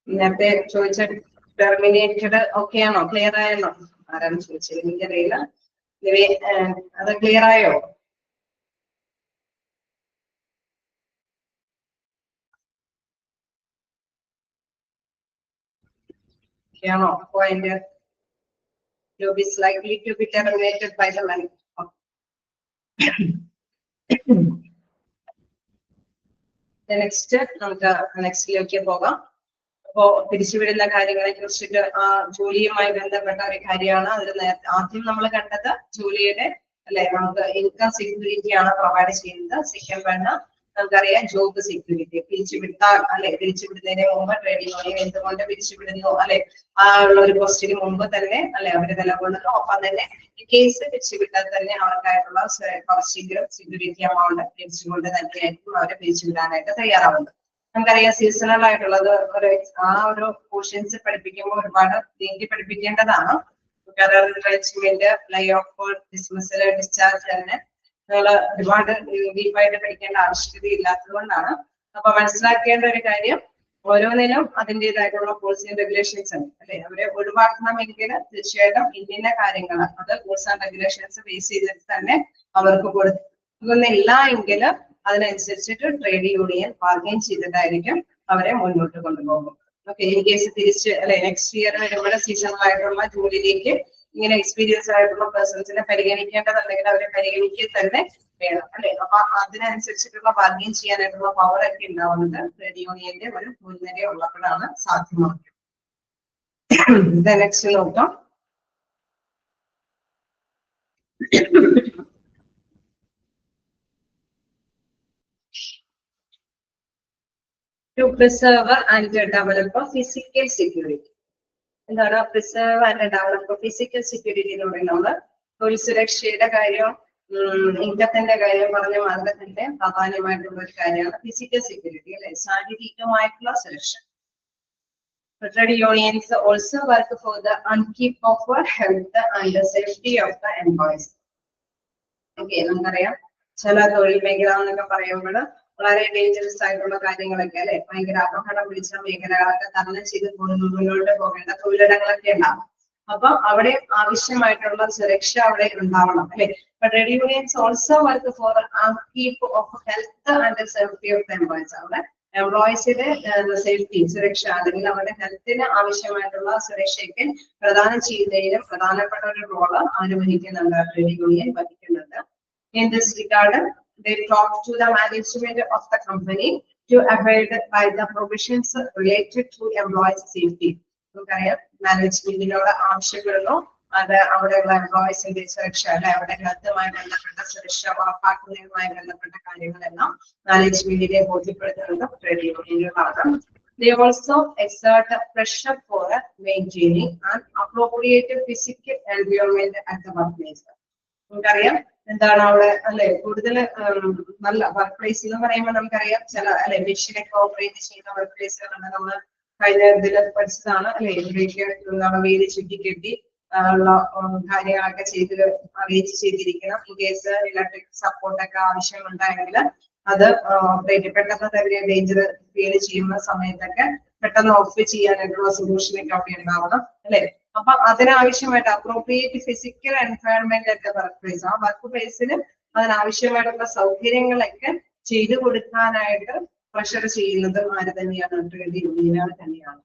നേരത്തെ ചോദിച്ച ടെർമിനേറ്റഡ് ഓക്കെ ആണോ? ക്ലിയർ ആയല്ലോ? ആരാണ് ചോദിച്ചത്? എനിക്കറിയില്ല. അത് ക്ലിയർ ആയോ? ആണോ? Point job is likely to be terminated by the man. Next നമുക്ക് നെക്സ്റ്റിലേക്ക് പോകാം. അപ്പോ പിരിച്ചുവിടുന്ന കാര്യങ്ങളെ കുറിച്ചിട്ട് ജോലിയുമായി ബന്ധപ്പെട്ട ഒരു കാര്യമാണ്. അതിൽ ആദ്യം നമ്മൾ കണ്ടത് ജോലിയുടെ അല്ലെ നമുക്ക് ഇൻകം സെക്യൂരിറ്റി ആണ് പ്രൊവൈഡ് ചെയ്യുന്നത്. സെക്കൻഡ് വണ് നമുക്കറിയാം ജോബ് സെക്യൂരിറ്റി. പിരിച്ചുവിട്ടാൽ അല്ലെ പിരിച്ചുവിടുന്നതിന് മുമ്പ് ട്രേഡ് യൂണിയൻ എന്തുകൊണ്ട് പിരിച്ചുവിടുന്നു അല്ലെ ആ ഉള്ള ഒരു ക്വസ്റ്റിന് മുമ്പ് തന്നെ അല്ലെ അവര് നിലകൊള്ളുന്നു. ഒപ്പം തന്നെ ഈ കേസ് പിരിച്ചുവിട്ടാൽ തന്നെ അവർക്കായിട്ടുള്ള കുറച്ചെങ്കിലും സെക്യൂരിറ്റി എമൗണ്ട് പിരിച്ചുകൊണ്ട് തന്നെയായിരിക്കും അവരെ പിരിച്ചുവിടാനായിട്ട് തയ്യാറാവുന്നത്. നമുക്കറിയാം സീസണൽ ആയിട്ടുള്ളത് ആ ഒരു പോർഷൻസ് പഠിപ്പിക്കുമ്പോൾ ഒരുപാട് നീട്ടി പഠിപ്പിക്കേണ്ടതാണ്. ലൈ ഓഫ് ഡിസ്മിസൽ ഡിസ്ചാർജ് തന്നെ നിങ്ങൾ ഒരുപാട് ഡീപ്പായിട്ട് പഠിക്കേണ്ട ആവശ്യകത ഇല്ലാത്തത് കൊണ്ടാണ്. അപ്പൊ മനസ്സിലാക്കേണ്ട ഒരു കാര്യം ഓരോന്നിനും അതിൻ്റെതായിട്ടുള്ള പോളിസി ആൻഡ് റെഗുലേഷൻസ് ഉണ്ട് അല്ലെ. അവരെ ഒഴിവാക്കണമെങ്കിൽ തീർച്ചയായിട്ടും ഇന്ന കാര്യങ്ങൾ അത് റൂൾസ് ആൻഡ് റെഗുലേഷൻസ് ബേസ് ചെയ്തിട്ട് തന്നെ അവർക്ക് കൊടുക്കുന്നില്ല എങ്കിൽ അതിനനുസരിച്ചിട്ട് ട്രേഡ് യൂണിയൻ ബാർഗെയിൻ ചെയ്തിട്ടായിരിക്കും അവരെ മുന്നോട്ട് കൊണ്ടുപോകും. ഓക്കെ, ഇൻ കേസ് തിരിച്ച് അല്ലെ നെക്സ്റ്റ് ഇയർ വരുമ്പോൾ സീസണലായിട്ടുള്ള ജോലിയിലേക്ക് ഇങ്ങനെ എക്സ്പീരിയൻസ് ആയിട്ടുള്ള പേഴ്സൺസിനെ പരിഗണിക്കേണ്ടതുണ്ടെങ്കിൽ അവരെ പരിഗണിക്കുക തന്നെ വേണം അല്ലെ. അപ്പൊ അതിനനുസരിച്ചിട്ടുള്ള ബാർഗെയിൻ ചെയ്യാനായിട്ടുള്ള പവർ ഒക്കെ ഉണ്ടാവുന്നത് ട്രേഡ് യൂണിയന്റെ ഒരു മുൻനിര ഉള്ളപ്പോഴാണ് സാധ്യമാകുന്നത്. നെക്സ്റ്റ് നോക്കാം. To preserve and develop physical security. എന്താണ് preserve and develop physical security എന്ന് പറയുന്നത്? തൊഴിൽ സുരക്ഷയുടെ കാര്യം ഇൻകത്തിന്റെ കാര്യം പറഞ്ഞ മാതിരി തന്നെ പ്രാധാന്യമായിട്ടുള്ള ഒരു കാര്യമാണ് ഫിസിക്കൽ സെക്യൂരിറ്റി അല്ലെ, ശാരീരികമായിട്ടുള്ള സുരക്ഷ. Trade unions also work for the upkeep of health and the safety of the employees. Okay, നമുക്കറിയാം ചില തൊഴിൽ മേഖല എന്നൊക്കെ പറയുമ്പോൾ വളരെ ഡേഞ്ചറസ് ആയിട്ടുള്ള കാര്യങ്ങളൊക്കെ അല്ലെ, ഭയങ്കര അപകടം പിടിച്ച മേഖലകളൊക്കെ തരണം ചെയ്ത് മുന്നോട്ട് പോകേണ്ട തൊഴിലിടങ്ങളൊക്കെ ഉണ്ടാവും. അപ്പൊ അവിടെ ആവശ്യമായിട്ടുള്ള സുരക്ഷ അവിടെ ഉണ്ടാവണം അല്ലെ. Trade unions also work for keep of health and safety of the employees. അവിടെ എംപ്ലോയീസിന്റെ സേഫ്റ്റി സുരക്ഷ അല്ലെങ്കിൽ അവരുടെ ഹെൽത്തിന് ആവശ്യമായിട്ടുള്ള സുരക്ഷയ്ക്ക് പ്രദാനം ചെയ്യുന്നതിനും പ്രധാനപ്പെട്ട ഒരു റോള് അവർ വഹിക്കുന്നുണ്ട്, ട്രേഡ് യൂണിയൻ വഹിക്കുന്നുണ്ട്. In this regard, they talk to the management of the company to abide by the provisions related to employees' safety. നമുക്കറിയാം മാനേജ്മെന്റിനോട് ആവശ്യപ്പെടുന്നു അത് അവിടെയുള്ള എംപ്ലോയീസിന്റെ സുരക്ഷ അല്ലെ അവരുടെ ഹെൽത്തുമായി ബന്ധപ്പെട്ട സുരക്ഷ ഉറപ്പാക്കുന്നതുമായി ബന്ധപ്പെട്ട കാര്യങ്ങളെല്ലാം മാനേജ്മെന്റിനെ ബോധ്യപ്പെടുത്തുന്നത് trade യൂണിയനുകളാണ്. They also exert pressure for maintaining an appropriate physical environment at the workplace. നമുക്കറിയാം എന്താണ് അവിടെ അല്ലെ കൂടുതൽ നല്ല വർക്ക് പ്ലേസ് എന്ന് പറയുമ്പോൾ നമുക്കറിയാം ചില അല്ലെ മെഷീനൊക്കെ ഓപ്പറേറ്റ് ചെയ്യുന്ന വർക്ക് പ്ലേസുകളുണ്ട്. നമ്മൾ കഴിഞ്ഞ ഇതിൽ പഠിച്ചതാണ് അല്ലെ, ഇവിടേക്ക് എന്താണ് വേലി ചുറ്റിക്കെട്ടി ഉള്ള കാര്യങ്ങളൊക്കെ അറേഞ്ച് ചെയ്തിരിക്കണം. ഇൻ കേസ് ഇലക്ട്രിക് സപ്പോർട്ടൊക്കെ ആവശ്യമുണ്ടായെങ്കിൽ അത് ഓപ്പറേറ്റ് പെട്ടെന്ന് തന്നെ ഡേഞ്ചർ ഫീൽ ചെയ്യുന്ന സമയത്തൊക്കെ പെട്ടെന്ന് ഓഫ് ചെയ്യാനായിട്ടുള്ള സൊല്യൂഷനൊക്കെ അവിടെ ഉണ്ടാവണം അല്ലെ. അപ്പൊ അതിനാവശ്യമായിട്ട് അപ്രോപ്രിയേറ്റ് ഫിസിക്കൽ എൻവയറൺമെന്റ് ഒക്കെ വർക്ക് പ്ലേസ്, ആ വർക്ക് പ്ലേസിന് അതിനാവശ്യമായിട്ടുള്ള സൗകര്യങ്ങളൊക്കെ ചെയ്തു കൊടുക്കാനായിട്ട് പ്രഷർ ചെയ്യുന്നത് ആര് തന്നെയാണ്? ട്രേഡ് യൂണിയനുകൾ തന്നെയാണ്.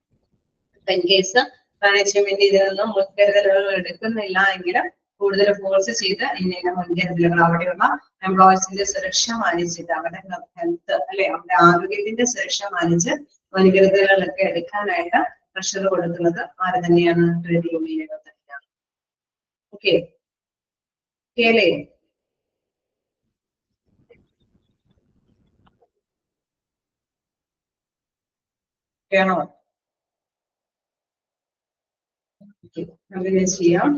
ഇൻ കേസ് മാനേജ്മെന്റ് ഇതിൽ നിന്നും മുൻകരുതലുകൾ എടുക്കുന്നില്ല എങ്കിൽ കൂടുതൽ ഫോഴ്സ് ചെയ്ത് ഇന്ന മുൻകരുതലുകൾ അവിടെയുള്ള എംപ്ലോയീസിന്റെ സുരക്ഷ മാനിച്ചിട്ട് അവരുടെ ഹെൽത്ത് അല്ലെ അവരുടെ ആരോഗ്യത്തിന്റെ സുരക്ഷ മാനിച്ച് മുൻകരുതലുകളൊക്കെ എടുക്കാനായിട്ട് പ്രഷർ കൊടുക്കുന്നത് ആര് തന്നെയാണ്? ട്രേഡ് യൂണിയനുകൾ തന്നെയാണ്. ഓക്കെ കേളേ കേണോ? അങ്ങനെ ചെയ്യാം.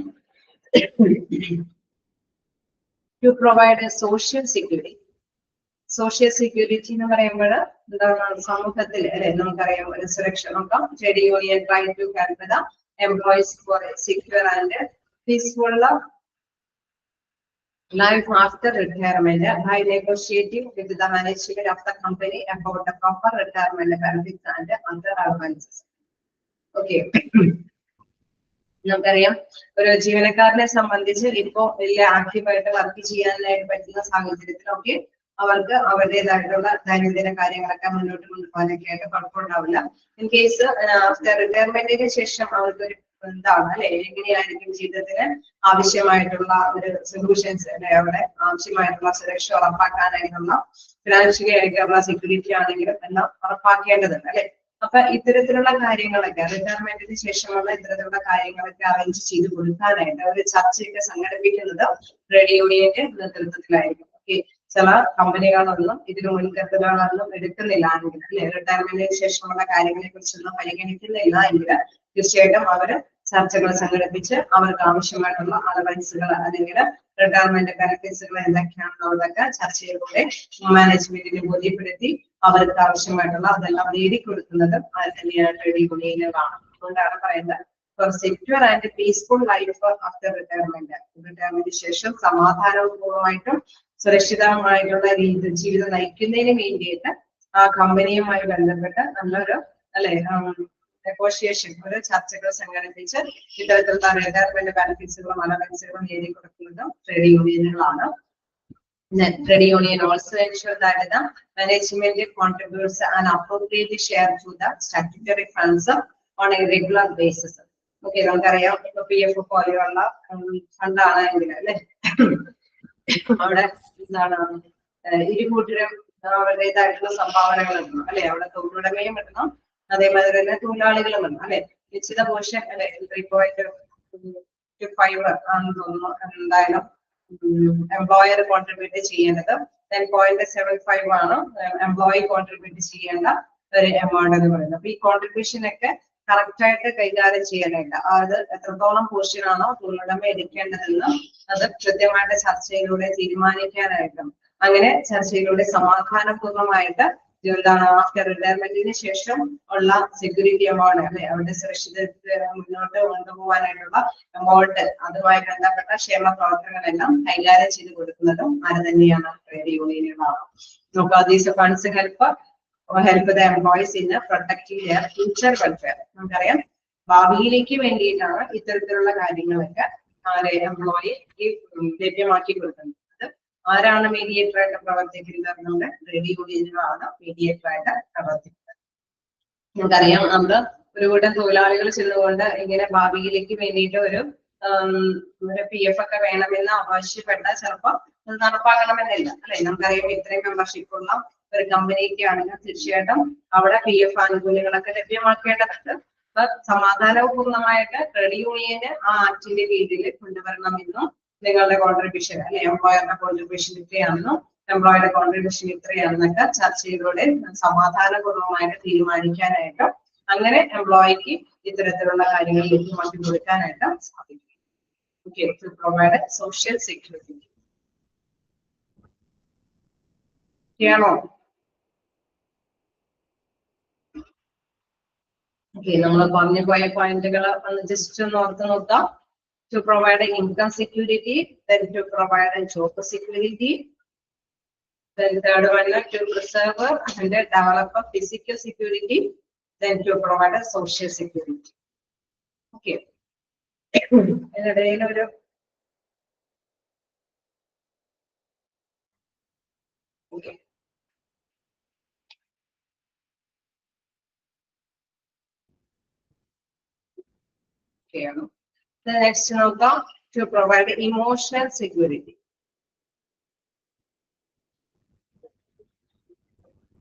To provide a social security. Social security എന്ന് പറയുമ്പോൾ എന്താണ്? സമൂഹത്തിൽ അല്ലെ നമുക്കറിയാം ഒരു സുരക്ഷ നോക്കാം. Trade union try to help the employees for a secure and peaceful life after retirement by negotiating with the management of the company about the proper retirement benefits and other allowances. Okay. നമുക്കറിയാം ഒരു ജീവനക്കാരനെ സംബന്ധിച്ച് ഇപ്പോ വലിയ ആക്റ്റീവായിട്ട് work ചെയ്യാനായിട്ട് പറ്റുന്ന സാഹചര്യത്തിലൊക്കെ അവർക്ക് അവരുടേതായിട്ടുള്ള ദൈനംദിന കാര്യങ്ങളൊക്കെ മുന്നോട്ട് കൊണ്ടുപോകാനൊക്കെ ആയിട്ട് കുഴപ്പമുണ്ടാവില്ല. ഇൻ കേസ് ആഫ്റ്റർ റിട്ടയർമെന്റിന് ശേഷം അവർക്കൊരു എന്താണ് അല്ലെ എങ്ങനെയായിരിക്കും ജീവിതത്തിന് ആവശ്യമായിട്ടുള്ള ഒരു സൊല്യൂഷൻസ് അല്ലെ അവിടെ ആവശ്യമായിട്ടുള്ള സുരക്ഷ ഉറപ്പാക്കാനായിട്ടുള്ള ഫിനാൻഷ്യലി ആയിട്ടുള്ള സെക്യൂരിറ്റി ആണെങ്കിലും എല്ലാം ഉറപ്പാക്കേണ്ടതുണ്ട് അല്ലെ. അപ്പൊ ഇത്തരത്തിലുള്ള കാര്യങ്ങളൊക്കെ റിട്ടയർമെന്റിന് ശേഷമുള്ള ഇത്തരത്തിലുള്ള കാര്യങ്ങളൊക്കെ അറേഞ്ച് ചെയ്ത് കൊടുക്കാനായിട്ട് ഒരു ചർച്ചയൊക്കെ സംഘടിപ്പിക്കുന്നത് ട്രേഡ് യൂണിയന്റെ നേതൃത്വത്തിലായിരിക്കും. ഓക്കെ, ചില കമ്പനികളൊന്നും ഇതിന് മുൻകരുതലുകളൊന്നും എടുക്കുന്നില്ല എങ്കിൽ അല്ലെ റിട്ടയർമെന്റിന് ശേഷമുള്ള കാര്യങ്ങളെ കുറിച്ചൊന്നും പരിഗണിക്കുന്നില്ല എങ്കിൽ തീർച്ചയായിട്ടും അവര് ചർച്ചകൾ സംഘടിപ്പിച്ച് അവർക്ക് ആവശ്യമായിട്ടുള്ള അലവൻസുകൾ അല്ലെങ്കിൽ റിട്ടയർമെന്റ് ബെനിഫിറ്റ്സുകൾ എന്തൊക്കെയാണെന്നുള്ളതൊക്കെ ചർച്ചയിലൂടെ മാനേജ്മെന്റിനെ ബോധ്യപ്പെടുത്തി അവർക്ക് ആവശ്യമായിട്ടുള്ള അതെല്ലാം നേടിക്കൊടുക്കുന്നത് അത് തന്നെയാണ് ട്രേഡ് യൂണിയനുകളാണ്. അതുകൊണ്ടാണ് പറയുന്നത് for secure and peaceful life after retirement. റിട്ടയർമെന്റിന് ശേഷം സമാധാനപൂർവ്വമായിട്ടും സുരക്ഷിതമായിട്ടുള്ള ജീവിതം നയിക്കുന്നതിന് വേണ്ടിയിട്ട് ആ കമ്പനിയുമായി ബന്ധപ്പെട്ട് നല്ലൊരു അല്ലെ നെഗോഷിയേഷൻ ഒരു ചർച്ചകൾ സംഘടിപ്പിച്ച് ഇത്തരത്തിലുള്ള റിട്ടയർമെന്റ് ബെനിഫിറ്റ്സുകളും അലവൻസുകളും നേടി കൊടുക്കുന്നത് trade യൂണിയനുകളാണ്. Trade union also ensure that the management contributes an appropriate share to the statutory funds on a regular basis. Okay, നമുക്കറിയാം ഇപ്പൊ PF പോലെയുള്ള ഫണ്ടാണെങ്കിൽ അല്ലെ അവിടെ എന്താണ് ഇരുകൂട്ടരും അവരുടേതായിട്ടുള്ള സംഭാവനകൾ ഇടണം അല്ലെ. അവിടെ തൊഴിലുടമയും ഇടണം, അതേമാതിരി തന്നെ തൊഴിലാളികളും ഇടണം അല്ലെ. നിശ്ചിത പോർഷൻ അല്ലെ 3.5 ആണെന്ന് തോന്നുന്നു എന്തായാലും എംപ്ലോയർ കോൺട്രിബ്യൂട്ട് ചെയ്യേണ്ടത്. 10.75 ആണ് എംപ്ലോയി കോൺട്രിബ്യൂട്ട് ചെയ്യേണ്ട ഒരു എമൗണ്ട് എന്ന് പറയുന്നത്. അപ്പൊ ഈ കോൺട്രിബ്യൂഷൻ ഒക്കെ കറക്റ്റ് ആയിട്ട് കൈകാര്യം ചെയ്യാനായിട്ട് അത് എത്രത്തോളം പോർഷൻ ആണോ തൊഴിലുടമ എടുക്കേണ്ടതെന്ന് അത് കൃത്യമായിട്ട് ചർച്ചയിലൂടെ തീരുമാനിക്കാനായിട്ടും അങ്ങനെ ചർച്ചയിലൂടെ സമാധാനപൂർവ്വമായിട്ട് എന്താണ് ആഫ്റ്റർ റിട്ടയർമെന്റിന് ശേഷം ഉള്ള സെക്യൂരിറ്റി എമൗണ്ട് അല്ലെ അവരുടെ സുരക്ഷിതത്വ മുന്നോട്ട് കൊണ്ടുപോകാനായിട്ടുള്ള എമൗണ്ട് അതുമായി ബന്ധപ്പെട്ട ക്ഷേമ പ്രവർത്തനങ്ങളെല്ലാം കൈകാര്യം ചെയ്ത് കൊടുക്കുന്നതും ആര് തന്നെയാണ്? ട്രേഡ് യൂണിയനുകളാണ്. നോക്കുക these funds help the employees in protecting their future welfare. നമുക്കറിയാം ഭാവിയിലേക്ക് വേണ്ടിയിട്ടാണ് ഇത്തരത്തിലുള്ള കാര്യങ്ങളൊക്കെ എംപ്ലോയി ലഭ്യമാക്കി കൊടുക്കുന്നത്. ആരാണ് മീഡിയേറ്റർ ആയിട്ട് പ്രവർത്തിക്കുന്നത്? നമ്മുടെ ട്രേഡ് യൂണിയനുകളാണ് മീഡിയേറ്റർ ആയിട്ട് പ്രവർത്തിക്കുന്നത്. നമുക്കറിയാം നമ്മള് ഒരു കൂട്ടം തൊഴിലാളികൾ ചെന്നുകൊണ്ട് ഇങ്ങനെ ഭാവിയിലേക്ക് വേണ്ടിയിട്ട് ഒരു PF ഒക്കെ വേണമെന്ന് ആവശ്യപ്പെട്ടാൽ ചിലപ്പോൾ അത് നടപ്പാക്കണമെന്നില്ല അല്ലെ. നമുക്കറിയാം ഇത്രയും മെമ്പർഷിപ്പ് ഉള്ള ഒരു കമ്പനിക്ക് ആണെങ്കിൽ തീർച്ചയായിട്ടും അവിടെ PF ആനുകൂല്യങ്ങളൊക്കെ ലഭ്യമാക്കേണ്ടതുണ്ട്. അപ്പൊ സമാധാനപൂർണ്ണമായിട്ട് ട്രേഡ് യൂണിയന് ആ ആക്ടിന്റെ കീഴിൽ കൊണ്ടുവരണമെന്നും നിങ്ങളുടെ കോൺട്രിബ്യൂഷൻ അല്ലെ എംപ്ലോയറുടെ കോൺട്രിബ്യൂഷൻ ഇത്രയാണെന്നും എംപ്ലോയറുടെ കോൺട്രിബ്യൂഷൻ ഇത്രയാണെന്നൊക്കെ ചർച്ചയിലൂടെ സമാധാനപൂർവ്വമായിട്ട് തീരുമാനിക്കാനായിട്ട് അങ്ങനെ എംപ്ലോയിക്ക് ഇത്തരത്തിലുള്ള കാര്യങ്ങൾ ലഭ്യമാക്കി കൊടുക്കാനായിട്ട് സാധിക്കും. Okay, to provide a social security. Clear? Okay, നമ്മൾ പറഞ്ഞു പോയ പോയിന്റുകൾ ഒന്ന് ജസ്റ്റ് ഒന്ന് ഓർത്ത് നോക്കാം. To provide income security, then to provide a job security, then third one to preserve and develop a physical security, then to provide a social security. Okay. ഇതിനിടയിൽ ഒരു okay. Okay. The next നോക്കാം to provide emotional security.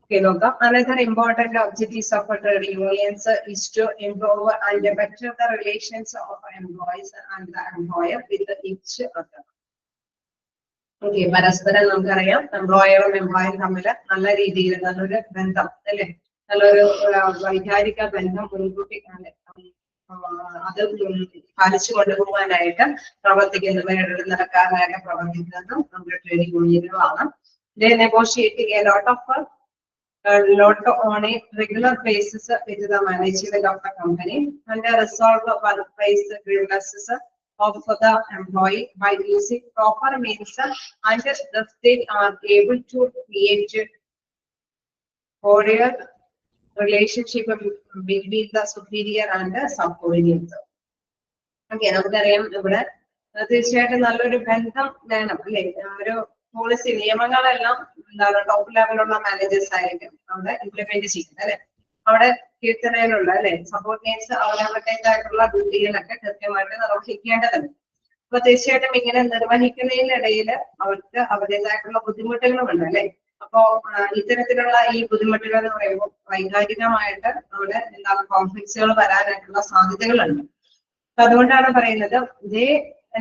Okay, നോക്കാം. Another important objectives of trade unions is to improve and better the relations of employees and the employer with each other. Okay, പരസ്പരം നമുക്കറിയാം എംപ്ലോയറും എംപ്ലോയും തമ്മിൽ നല്ല രീതിയിൽ നല്ലൊരു ബന്ധം അല്ലെ, നല്ലൊരു വൈകാരിക ബന്ധം മുൻകൂട്ടി അത് പാലിച്ചു കൊണ്ടുപോകാനായിട്ട് പ്രവർത്തിക്കുന്നവരുടെ നടക്കാനായിട്ട് പ്രവർത്തിക്കുന്നതും നമ്മുടെ trade യൂണിയനുകളാണ്. They negotiating a lot on a regular basis with the management of the company and resolve workplace grievances of the employee by using proper means, and thus they are able to create cordial relationship between the superior and the subordinates. Okay, നമുക്കറിയാം ഇവിടെ തീർച്ചയായിട്ടും നല്ലൊരു ബന്ധം വേണം അല്ലെ. ഒരു policy നിയമങ്ങളെല്ലാം എന്താണ് top ലെവലുള്ള managers ആയിരിക്കും അവിടെ ഇംപ്ലിമെന്റ് ചെയ്യുന്നത് അല്ലെ. അവിടെ കീർത്തനയിലുള്ള അല്ലെ സബോർഡിനേറ്റ്സ് അവരവരുടേതായിട്ടുള്ള ഡ്യൂട്ടികളൊക്കെ കൃത്യമായിട്ട് നിർവഹിക്കേണ്ടതുണ്ട്. അപ്പൊ തീർച്ചയായിട്ടും ഇങ്ങനെ നിർവഹിക്കുന്നതിനിടയിൽ അവർക്ക് അവരുടേതായിട്ടുള്ള ബുദ്ധിമുട്ടുകളുമുണ്ട് അല്ലെ. അപ്പോ ഇത്തരത്തിലുള്ള ഈ ബുദ്ധിമുട്ടുകൾ എന്ന് പറയുമ്പോൾ വൈകാരികമായിട്ട് അവിടെ എന്താണ് കോൺഫ്ലിക്ട്സുകൾ വരാനായിട്ടുള്ള സാധ്യതകളുണ്ട്. അപ്പൊ അതുകൊണ്ടാണ് പറയുന്നത് they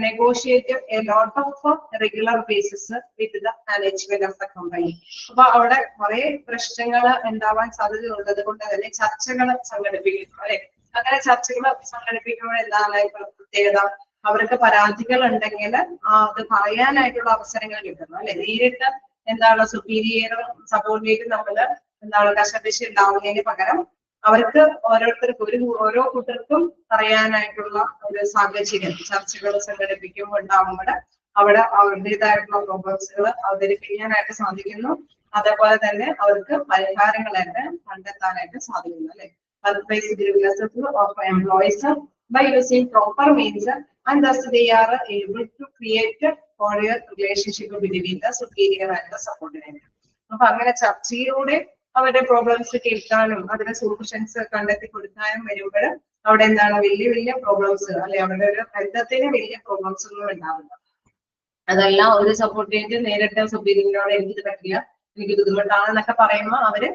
negotiate a lot of regular basis with the management of the company. അപ്പൊ അവിടെ കുറെ പ്രശ്നങ്ങൾ ഉണ്ടാവാൻ സാധ്യത ഉള്ളത് കൊണ്ട് തന്നെ ചർച്ചകൾ സംഘടിപ്പിക്കുന്നു അല്ലെ. അങ്ങനെ ചർച്ചകൾ സംഘടിപ്പിക്കുമ്പോൾ എന്താണ് പ്രത്യേകത, അവർക്ക് പരാതികൾ ഉണ്ടെങ്കിൽ അത് പറയാനായിട്ടുള്ള അവസരങ്ങൾ കിട്ടുന്നു അല്ലെ. നേരിട്ട് എന്താണ് സുപ്പീരിയറും സബോർഡിനേറ്റും തമ്മിൽ എന്താണ് കശപിശ ഉണ്ടാവുന്നതിന് പകരം അവർക്ക് ഓരോരുത്തർക്കും ഓരോ കൂട്ടർക്കും പറയാനായിട്ടുള്ള ഒരു സാഹചര്യം ചർച്ചകൾ സംഘടിപ്പിക്കുമ്പോൾ ഉണ്ടാകുമ്പോൾ അവിടെ അവരുടേതായിട്ടുള്ള പ്രോബ്ലംസുകൾ അവതരിപ്പിക്കാനായിട്ട് സാധിക്കുന്നു. അതേപോലെ തന്നെ അവർക്ക് പരിഹാരങ്ങളായിട്ട് കണ്ടെത്താനായിട്ട് സാധിക്കുന്നു അല്ലെ. Workplace grievances of employees by using proper means, and thus they are able to create a cordial relationship between the superior and the subordinate. അപ്പൊ അങ്ങനെ ചർച്ചയിലൂടെ അവരുടെ പ്രോബ്ലംസ് കേൾക്കാനും അതിന്റെ സൊല്യൂഷൻസ് കണ്ടെത്തി കൊടുക്കാനും വരുമ്പോൾ അവിടെ എന്താണ് വലിയ വലിയ പ്രോബ്ലംസ് അല്ലെ, അവരുടെ ഒരു ബന്ധത്തിന് വലിയ പ്രോബ്ലംസ് ഒന്നും ഉണ്ടാവില്ല. അതെല്ലാം ഒരു സപ്പോർട്ടേറ്റ് നേരിട്ട് സുപ്പീരിയറിനോട് എനിക്കിത് പറ്റില്ല, എനിക്ക് ബുദ്ധിമുട്ടാണെന്നൊക്കെ പറയുമ്പോൾ അവര്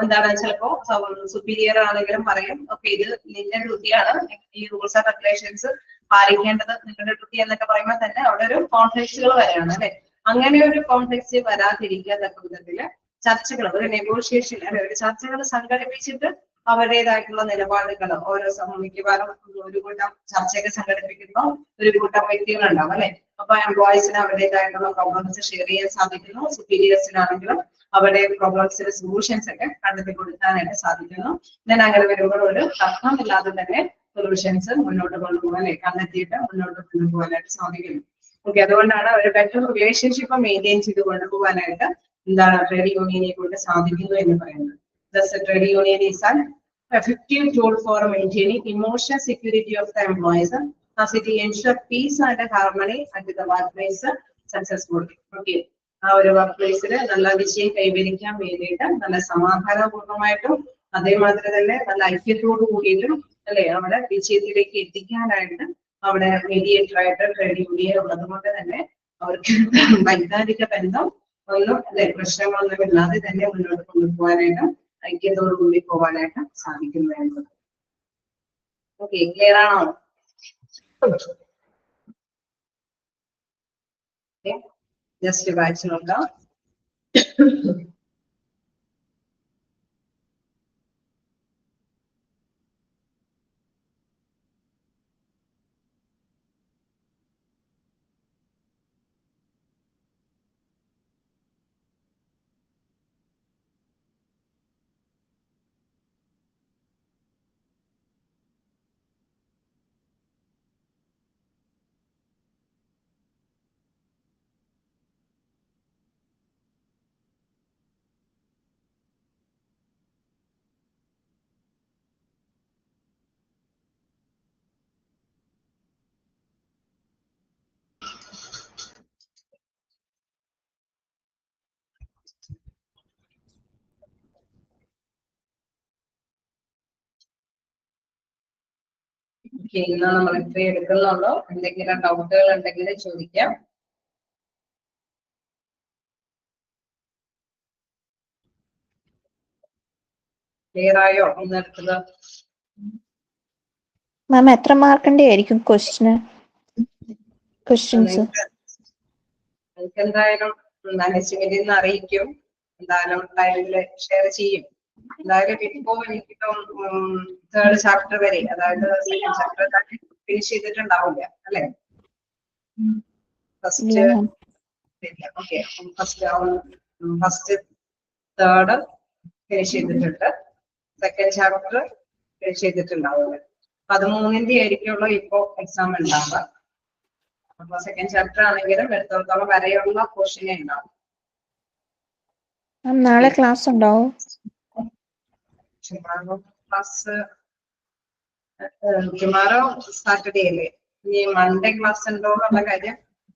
എന്താണ് ചിലപ്പോ സുപ്പീരിയർ ആണെങ്കിലും പറയും ഓക്കെ ഇത് നിന്റെ ഡ്യൂട്ടിയാണ്, ഈ റൂൾസ് ആൻഡ് റെഗുലേഷൻസ് പാലിക്കേണ്ടത് നിങ്ങളുടെ ഡ്യൂട്ടി എന്നൊക്കെ പറയുമ്പോൾ തന്നെ അവിടെ ഒരു കോൺഫ്ലിക്ട്സുകൾ വരികയാണ് അല്ലെ. അങ്ങനെ ഒരു കോൺഫ്ലിക്ട്സ് വരാതിരിക്കാത്തക്ക വിധത്തില് ചർച്ചകൾ ഒരു നെഗോഷിയേഷൻ അല്ലെ ഒരു ചർച്ചകൾ സംഘടിപ്പിച്ചിട്ട് അവരുടേതായിട്ടുള്ള നിലപാടുകൾ ഓരോ മിക്കവാറും ഒരു കൂട്ടം ചർച്ചയൊക്കെ സംഘടിപ്പിക്കുന്ന ഒരു കൂട്ടം വ്യക്തികളുണ്ടാവും അല്ലെ. അപ്പൊ എംപ്ലോയീസിന് അവരുടേതായിട്ടുള്ള പ്രോബ്ലംസ് ഷെയർ ചെയ്യാൻ സാധിക്കുന്നു, സുപ്പീരിയേഴ്സിനാണെങ്കിലും അവരുടെ പ്രോബ്ലംസിന്റെ സൊല്യൂഷൻസ് ഒക്കെ കണ്ടെത്തി കൊടുക്കാനായിട്ട് സാധിക്കുന്നു. ഞാൻ അങ്ങനെ വരുമ്പോൾ ഒരു തർക്കമില്ലാതെ തന്നെ സൊല്യൂഷൻസ് മുന്നോട്ട് കൊണ്ടുപോകാൻ കണ്ടെത്തിയിട്ട് മുന്നോട്ട് കൊണ്ടുപോകാനായിട്ട് സാധിക്കുന്നു. ഓക്കെ, അതുകൊണ്ടാണ് ഒരു ബെറ്റർ റിലേഷൻഷിപ്പ് മെയിൻറ്റെയിൻ ചെയ്ത് കൊണ്ടുപോകാനായിട്ട് എന്താണ് ട്രേഡ് യൂണിയനെ കൊണ്ട് സാധിക്കുന്നു എന്ന് പറയുന്നത്. Thus, the trade union is an effective tool for maintaining emotional security of the employees, as it ensures peace and harmony at the workplace successfully. Okay, ആ ഒരു വർക്ക് പ്ലേസില് നല്ല വിജയം കൈവരിക്കാൻ വേണ്ടിയിട്ട് നല്ല സമാധാനപൂർണ്ണമായിട്ടും അതേമാതിരി തന്നെ നല്ല ഐക്യത്തോടു കൂടിയിട്ടും അല്ലെ അവിടെ വിജയത്തിലേക്ക് എത്തിക്കാനായിട്ട് അവിടെ മീഡിയേറ്റർ ആയിട്ട് ട്രേഡ് യൂണിയൻ ഉള്ളത് കൊണ്ട് തന്നെ അവർക്ക് വൈകാരിക ബന്ധം ഒന്നും അല്ലെ പ്രശ്നങ്ങളൊന്നും ഇല്ലാതെ തന്നെ മുന്നോട്ട് കൊണ്ടുപോകാനായിട്ട് ഐക്യത്തോടുകൂടി പോകാനായിട്ട് സാധിക്കുന്നു. ഓക്കെ, ക്ലിയർ ആണോ? ജസ്റ്റ് വായിച്ചു നോക്കാം. ഇന്ന് നമ്മൾ എൻട്രി എടുക്കുന്നുള്ളൂ. എന്തെങ്കിലും ഡൗട്ടുകൾ ഉണ്ടെങ്കിൽ ചോദിക്കാം. ക്ലിയർ ആയോ ഇന്ന് എടുത്തത്? മാം എത്ര മാർക്കിന്റെ ആയിരിക്കും ക്വസ്റ്റ്യൻസ്? നിങ്ങൾക്ക് എന്തായാലും മാനേജ്മെന്റിൽ നിന്ന് അറിയിക്കും. എന്തായാലും ടൈമില് ഷെയർ ചെയ്യും. എന്തായാലും ഇപ്പോ എനിക്കിപ്പം 3rd ചാപ്റ്റർ വരെ, അതായത് 2nd ചാപ്റ്റർ ഫിനിഷ് ചെയ്തിട്ടുണ്ടാവില്ല അല്ലെ? First okay, first 3rd finish ചെയ്തിട്ടുണ്ട്. 2nd chapter finish ചെയ്തിട്ടുണ്ടാവില്ല. 13ന്റെ ആയിരിക്കുമല്ലോ ഇപ്പോ എക്സാം ഉണ്ടാവുക. അപ്പൊ 2nd ചാപ്റ്റർ ആണെങ്കിലും എടുത്തോളം വരെയുള്ള പോർഷനേ ഉണ്ടാവും. നാളെ ക്ലാസ് ഉണ്ടാവും? ടുമാറോ സാറ്റർഡേ അല്ലേ? ഇനി മൺഡേ ക്ലാസ് ഉണ്ടോ എന്നുള്ള കാര്യം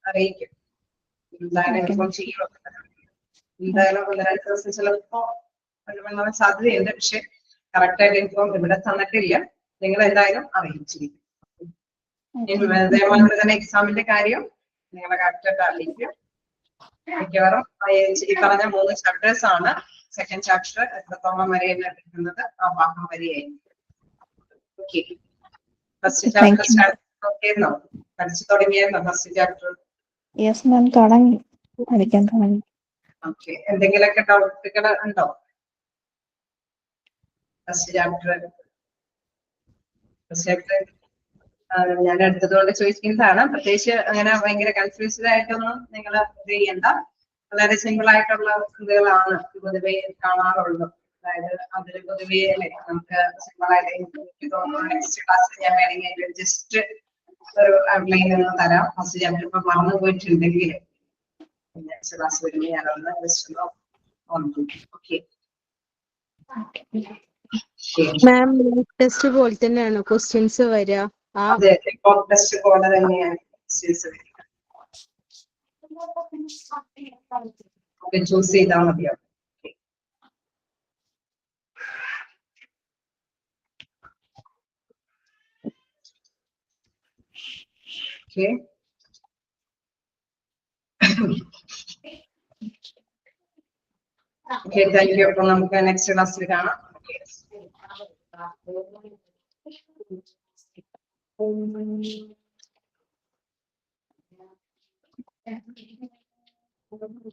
അറിയിക്കും. എന്തായാലും ഇൻഫോം ചെയ്യും. എന്തായാലും 1-2 ദിവസം ചിലപ്പോ വരാൻ സാധ്യതയുണ്ട്. പക്ഷെ കറക്റ്റ് ആയിട്ട് ഇൻഫോം ഇവിടെ തന്നിട്ടില്ല. നിങ്ങൾ എന്തായാലും അറിയിച്ചിരിക്കും. അതേപോലെ തന്നെ എക്സാമിന്റെ കാര്യം നിങ്ങളെ കറക്റ്റ് ആയിട്ട് അറിയിക്കും. മിക്കവാറും ഈ പറഞ്ഞ 3 ചാപ്റ്റേഴ്സ് ആണ്. 2nd ചാപ്റ്റർ എത്രത്തോളം വരെയാണ് എടുക്കുന്നത് ആ ഭാഗം വരെയായിരിക്കും. ഓക്കെ, ഫസ്റ്റ് ചാപ്റ്റർ പഠിച്ചു തുടങ്ങിയായിരുന്നോ? ഫസ്റ്റ് ചാപ്റ്റർ യെസ് മാം, തുടങ്ങി പഠിക്കാൻ തുടങ്ങി. ഓക്കെ, എന്തെങ്കിലുമൊക്കെ ഡൗട്ടുകൾ ഉണ്ടോ? ഫസ്റ്റ് ചാപ്റ്റർ ഞാൻ എടുത്തതുകൊണ്ട് ചോദിക്കുന്നതാണ്. പ്രത്യേകിച്ച് അങ്ങനെ ഭയങ്കര കൺഫ്യൂസ്ഡ് ആയിട്ടൊന്നും നിങ്ങൾ ഇത് ചെയ്യണ്ട. വളരെ സിമ്പിൾ ആയിട്ടുള്ള ഇതുകളാണ് പൊതുവെ കാണാറുള്ളത്. അതായത് അതിൽ പൊതുവെ നമുക്ക് സിമ്പിൾ ആയിട്ട് നെക്സ്റ്റ് ക്ലാസ്സിൽ ഞാൻ വേണമെങ്കിൽ ജസ്റ്റ് ഒരു ഔട്ട്ലൈൻ ഒന്ന് തരാം. ഫസ്റ്റ് ചാപ്റ്റർ ഇപ്പൊ മറന്നു പോയിട്ടുണ്ടെങ്കിൽ നെക്സ്റ്റ് ക്ലാസ് വരുമ്പോൾ ഞാനൊന്ന് ജസ്റ്റ് ഓക്കെ. മാം ടെസ്റ്റ് പോലെ തന്നെയാണ് ക്വസ്റ്റ്യൻസ് വരിക? അതെ, ടെസ്റ്റ് പോലെ തന്നെയാണ് ക്വസ്റ്റ്യൻസ് വരിക. ചൂസ് ചെയ്താൽ മതിയോ? Okay, okay, thank you. അപ്പൊ നമുക്ക് നെക്സ്റ്റ് ക്ലാസ്സിൽ കാണാം. Okay.